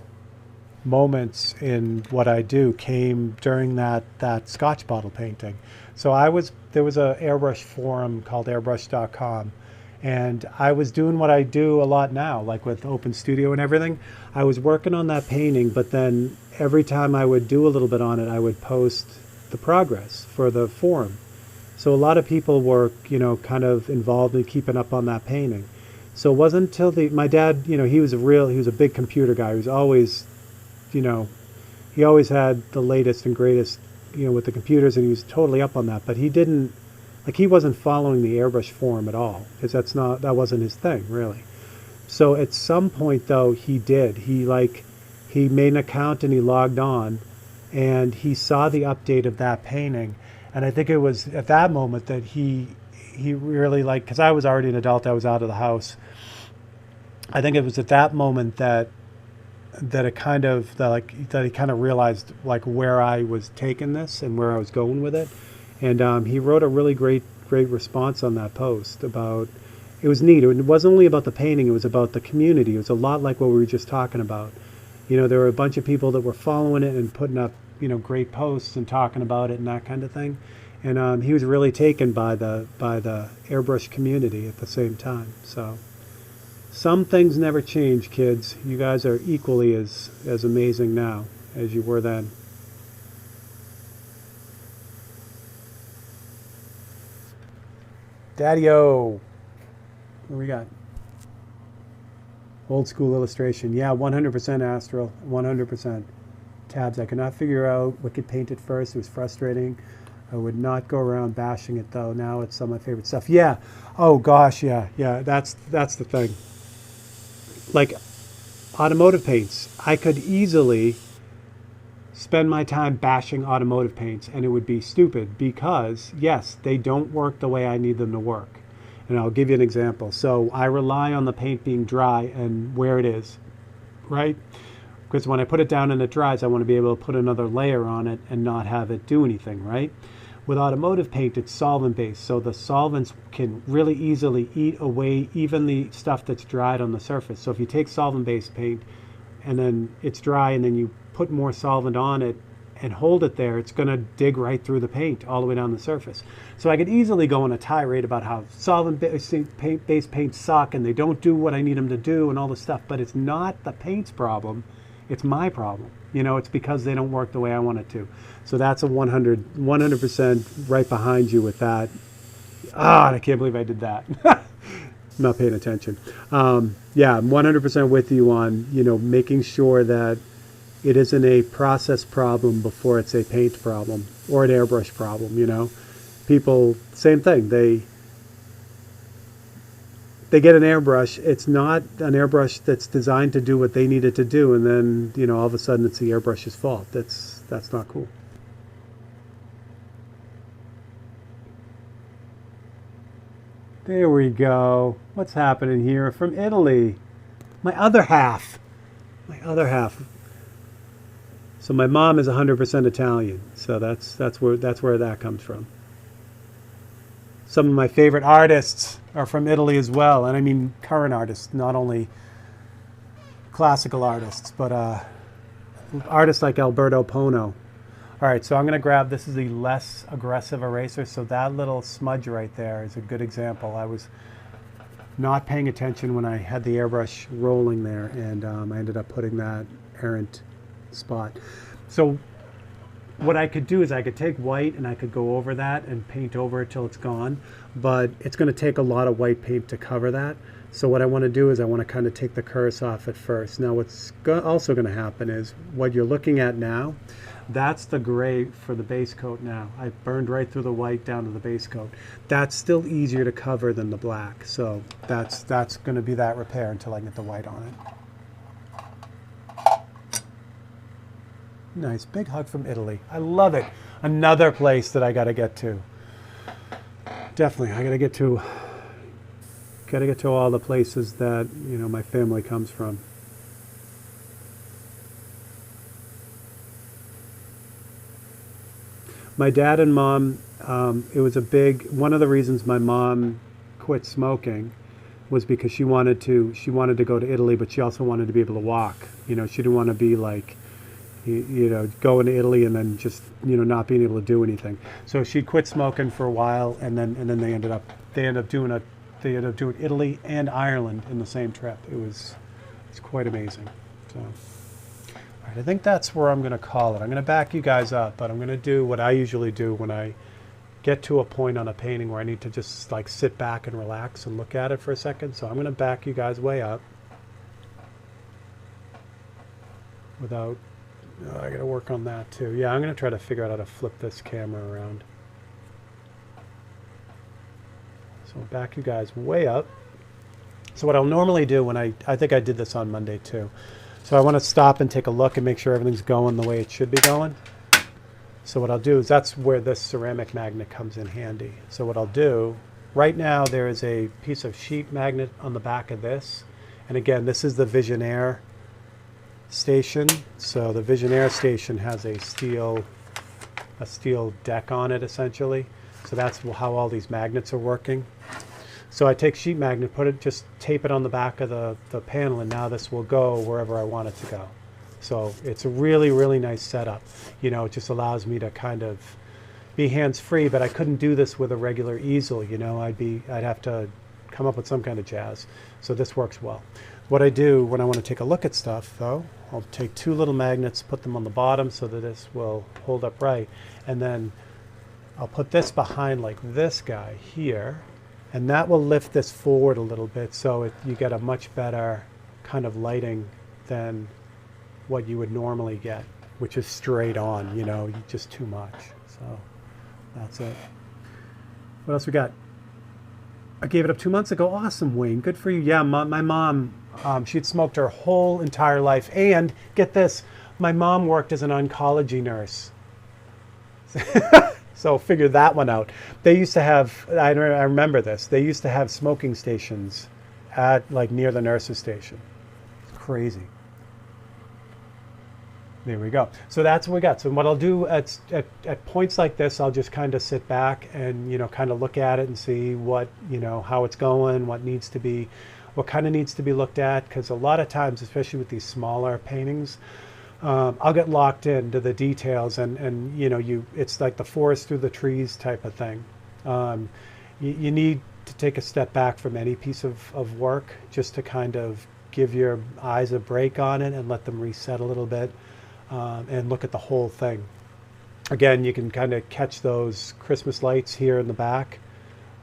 moments in what I do came during that Scotch bottle painting. So there was a airbrush forum called airbrush.com, and I was doing what I do a lot now, like with Open Studio and everything. I was working on that painting, but then every time I would do a little bit on it, I would post the progress for the forum. So a lot of people were, kind of involved in keeping up on that painting. So it wasn't until my dad, he was a big computer guy. He was always, he always had the latest and greatest, with the computers, and he was totally up on that. But he wasn't following the airbrush forum at all, because that wasn't his thing, really. So at some point, though, he did. He made an account and he logged on, and he saw the update of that painting. And I think it was at that moment that he really because I was already an adult, I was out of the house. I think it was at that moment that it kind of that he kind of realized where I was taking this and where I was going with it. And he wrote a really great response on that post about, it was neat. It wasn't only about the painting, it was about the community. It was a lot like what we were just talking about. You know, there were a bunch of people that were following it and putting up, you know, great posts and talking about it and that kind of thing. And he was really taken by the airbrush community at the same time. So some things never change, kids. You guys are equally as amazing now as you were then. Daddy-o. What we got? Old school illustration. Yeah, 100% Astral. 100%. Tabs. I could not figure out what could paint it first. It was frustrating. I would not go around bashing it though. Now it's some of my favorite stuff. Yeah. Oh gosh, yeah. That's the thing. Like automotive paints, I could easily spend my time bashing automotive paints and it would be stupid because yes, they don't work the way I need them to work. And I'll give you an example. So I rely on the paint being dry and where it is, right? Because when I put it down and it dries, I want to be able to put another layer on it and not have it do anything, right? With automotive paint, it's solvent-based, so the solvents can really easily eat away even the stuff that's dried on the surface. So if you take solvent-based paint and then it's dry and then you put more solvent on it and hold it there, it's going to dig right through the paint all the way down the surface. So I could easily go on a tirade about how solvent-based paints suck and they don't do what I need them to do and all this stuff, but it's not the paint's problem. It's my problem. You know, it's because they don't work the way I want it to. So that's a 100% right behind you with that. Ah, I can't believe I did that. I'm not paying attention. Yeah, I'm 100% with you on, you know, making sure that it isn't a process problem before it's a paint problem or an airbrush problem, you know. People, same thing. They get an airbrush. It's not an airbrush that's designed to do what they need it to do, and then, you know, all of a sudden it's the airbrush's fault. That's not cool. There we go. What's happening here? From Italy. My other half. My other half. So my mom is 100% Italian. So that's where that comes from. Some of my favorite artists are from Italy as well. And I mean current artists, not only classical artists, but artists like Alberto Pono. All right, so I'm going to grab, this is the less aggressive eraser. So that little smudge right there is a good example. I was not paying attention when I had the airbrush rolling there, and I ended up putting that errant spot. So what I could do is I could take white and I could go over that and paint over it till it's gone, but it's going to take a lot of white paint to cover that. So what I want to do is I want to kind of take the curse off at first. Now what's also going to happen is what you're looking at now, that's the gray for the base coat now. I burned right through the white down to the base coat. That's still easier to cover than the black. So that's going to be that repair until I get the white on it. Nice, big hug from Italy. I love it. Another place that I got to get to. Definitely, I got to get to all the places that, you know, my family comes from. My dad and mom, it was one of the reasons my mom quit smoking was because she wanted to go to Italy, but she also wanted to be able to walk. You know, she didn't want to be like, you know, going to Italy and then just, you know, not being able to do anything. So she quit smoking for a while, and then they ended up doing Italy and Ireland in the same trip. It's quite amazing. So, all right, I think that's where I'm going to call it. I'm going to back you guys up, but I'm going to do what I usually do when I get to a point on a painting where I need to just like sit back and relax and look at it for a second. So I'm going to back you guys way up without. I got to work on that too. Yeah, I'm going to try to figure out how to flip this camera around. So I'll back you guys way up. So what I'll normally do when I think I did this on Monday too. So I want to stop and take a look and make sure everything's going the way it should be going. So what I'll do is that's where this ceramic magnet comes in handy. So what I'll do, right now there is a piece of sheet magnet on the back of this. And again, this is the Visionaire station. So the Visionaire station has a steel deck on it essentially. So that's how all these magnets are working. So I take sheet magnet, just tape it on the back of the panel, and now this will go wherever I want it to go. So it's a really, really nice setup. You know, it just allows me to kind of be hands-free, but I couldn't do this with a regular easel. You know, I'd have to come up with some kind of jazz. So this works well. What I do when I want to take a look at stuff, though, I'll take 2 little magnets, put them on the bottom so that this will hold up right, and then I'll put this behind like this guy here, and that will lift this forward a little bit, so you get a much better kind of lighting than what you would normally get, which is straight on, you know, just too much. So that's it. What else we got? I gave it up 2 months ago. Awesome, Wayne. Good for you. Yeah, my mom, she'd smoked her whole entire life. And get this, my mom worked as an oncology nurse. So figure that one out. They used to have, I remember this, they used to have smoking stations at like near the nurse's station. It's crazy. There we go. So that's what we got. So what I'll do at points like this, I'll just kind of sit back and, you know, kind of look at it and see what, you know, how it's going, what kind of needs to be looked at. Because a lot of times, especially with these smaller paintings, I'll get locked into the details and you know, it's like the forest through the trees type of thing. You need to take a step back from any piece of work just to kind of give your eyes a break on it and let them reset a little bit. And look at the whole thing. Again, you can kind of catch those Christmas lights here in the back.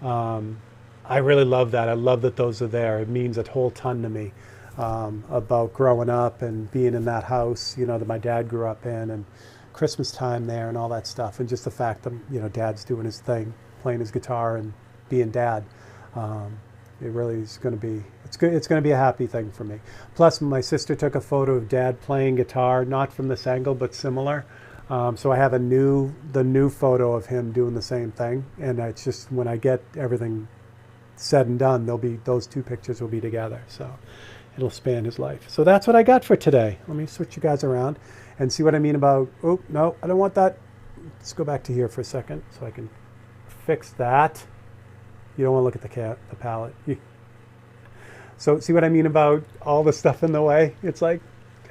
I really love that. I love that those are there. It means a whole ton to me about growing up and being in that house, you know, that my dad grew up in, and Christmas time there and all that stuff. And just the fact that, you know, Dad's doing his thing, playing his guitar and being Dad. It really is going to be, it's going to be a happy thing for me. Plus, my sister took a photo of Dad playing guitar, not from this angle, but similar. So I have the new photo of him doing the same thing. And it's just, when I get everything said and done, those 2 pictures will be together. So it'll span his life. So that's what I got for today. Let me switch you guys around and see what I mean about, oh, no, I don't want that. Let's go back to here for a second so I can fix that. You don't want to look at the palette. So see what I mean about all the stuff in the way? It's like,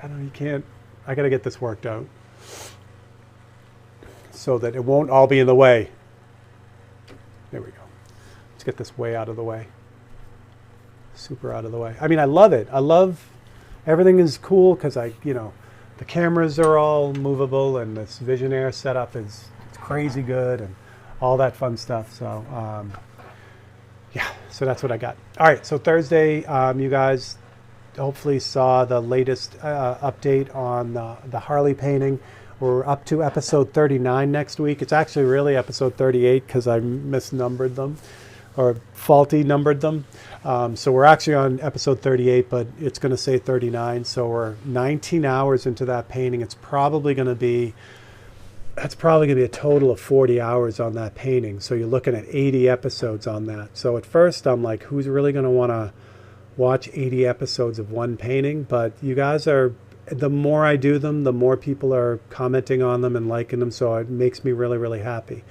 I don't know, you can't, I got to get this worked out so that it won't all be in the way. There we go. Let's get this way out of the way. Super out of the way. I mean, I love it. I love, everything is cool because you know, the cameras are all movable and this Visionaire setup it's crazy good and all that fun stuff. So, yeah, so that's what I got. All right, so Thursday, you guys hopefully saw the latest update on the Harley painting. We're up to episode 39 next week. It's actually really episode 38 because I misnumbered them or faulty numbered them. So we're actually on episode 38, but it's going to say 39. So we're 19 hours into that painting. That's probably going to be a total of 40 hours on that painting. So you're looking at 80 episodes on that. So at first I'm like, who's really going to want to watch 80 episodes of one painting? But you guys are, the more I do them, the more people are commenting on them and liking them. So it makes me really, really happy.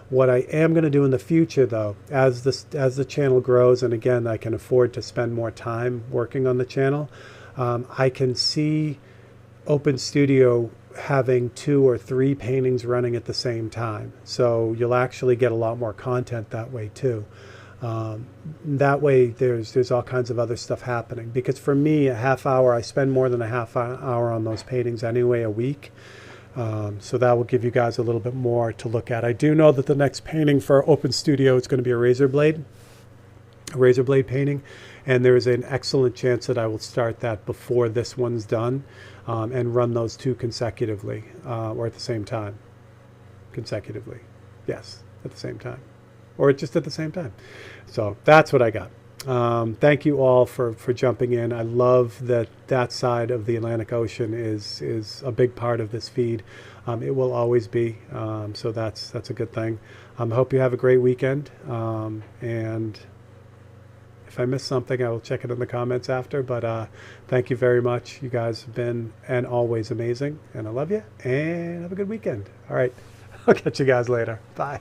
What I am going to do in the future, though, as the channel grows, and again, I can afford to spend more time working on the channel, I can see Open Studio having 2 or 3 paintings running at the same time. So you'll actually get a lot more content that way too. That way there's all kinds of other stuff happening. Because for me, a half hour, I spend more than a half hour on those paintings anyway a week. So that will give you guys a little bit more to look at. I do know that the next painting for Open Studio is going to be a razor blade painting. And there is an excellent chance that I will start that before this one's done and run those 2 consecutively or at the same time. Consecutively. Yes, at the same time. Or just at the same time. So that's what I got. Thank you all for jumping in. I love that side of the Atlantic Ocean is a big part of this feed. It will always be. So that's a good thing. I hope you have a great weekend. And if I missed something, I will check it in the comments after. But thank you very much. You guys have been and always amazing. And I love you. And have a good weekend. All right. I'll catch you guys later. Bye.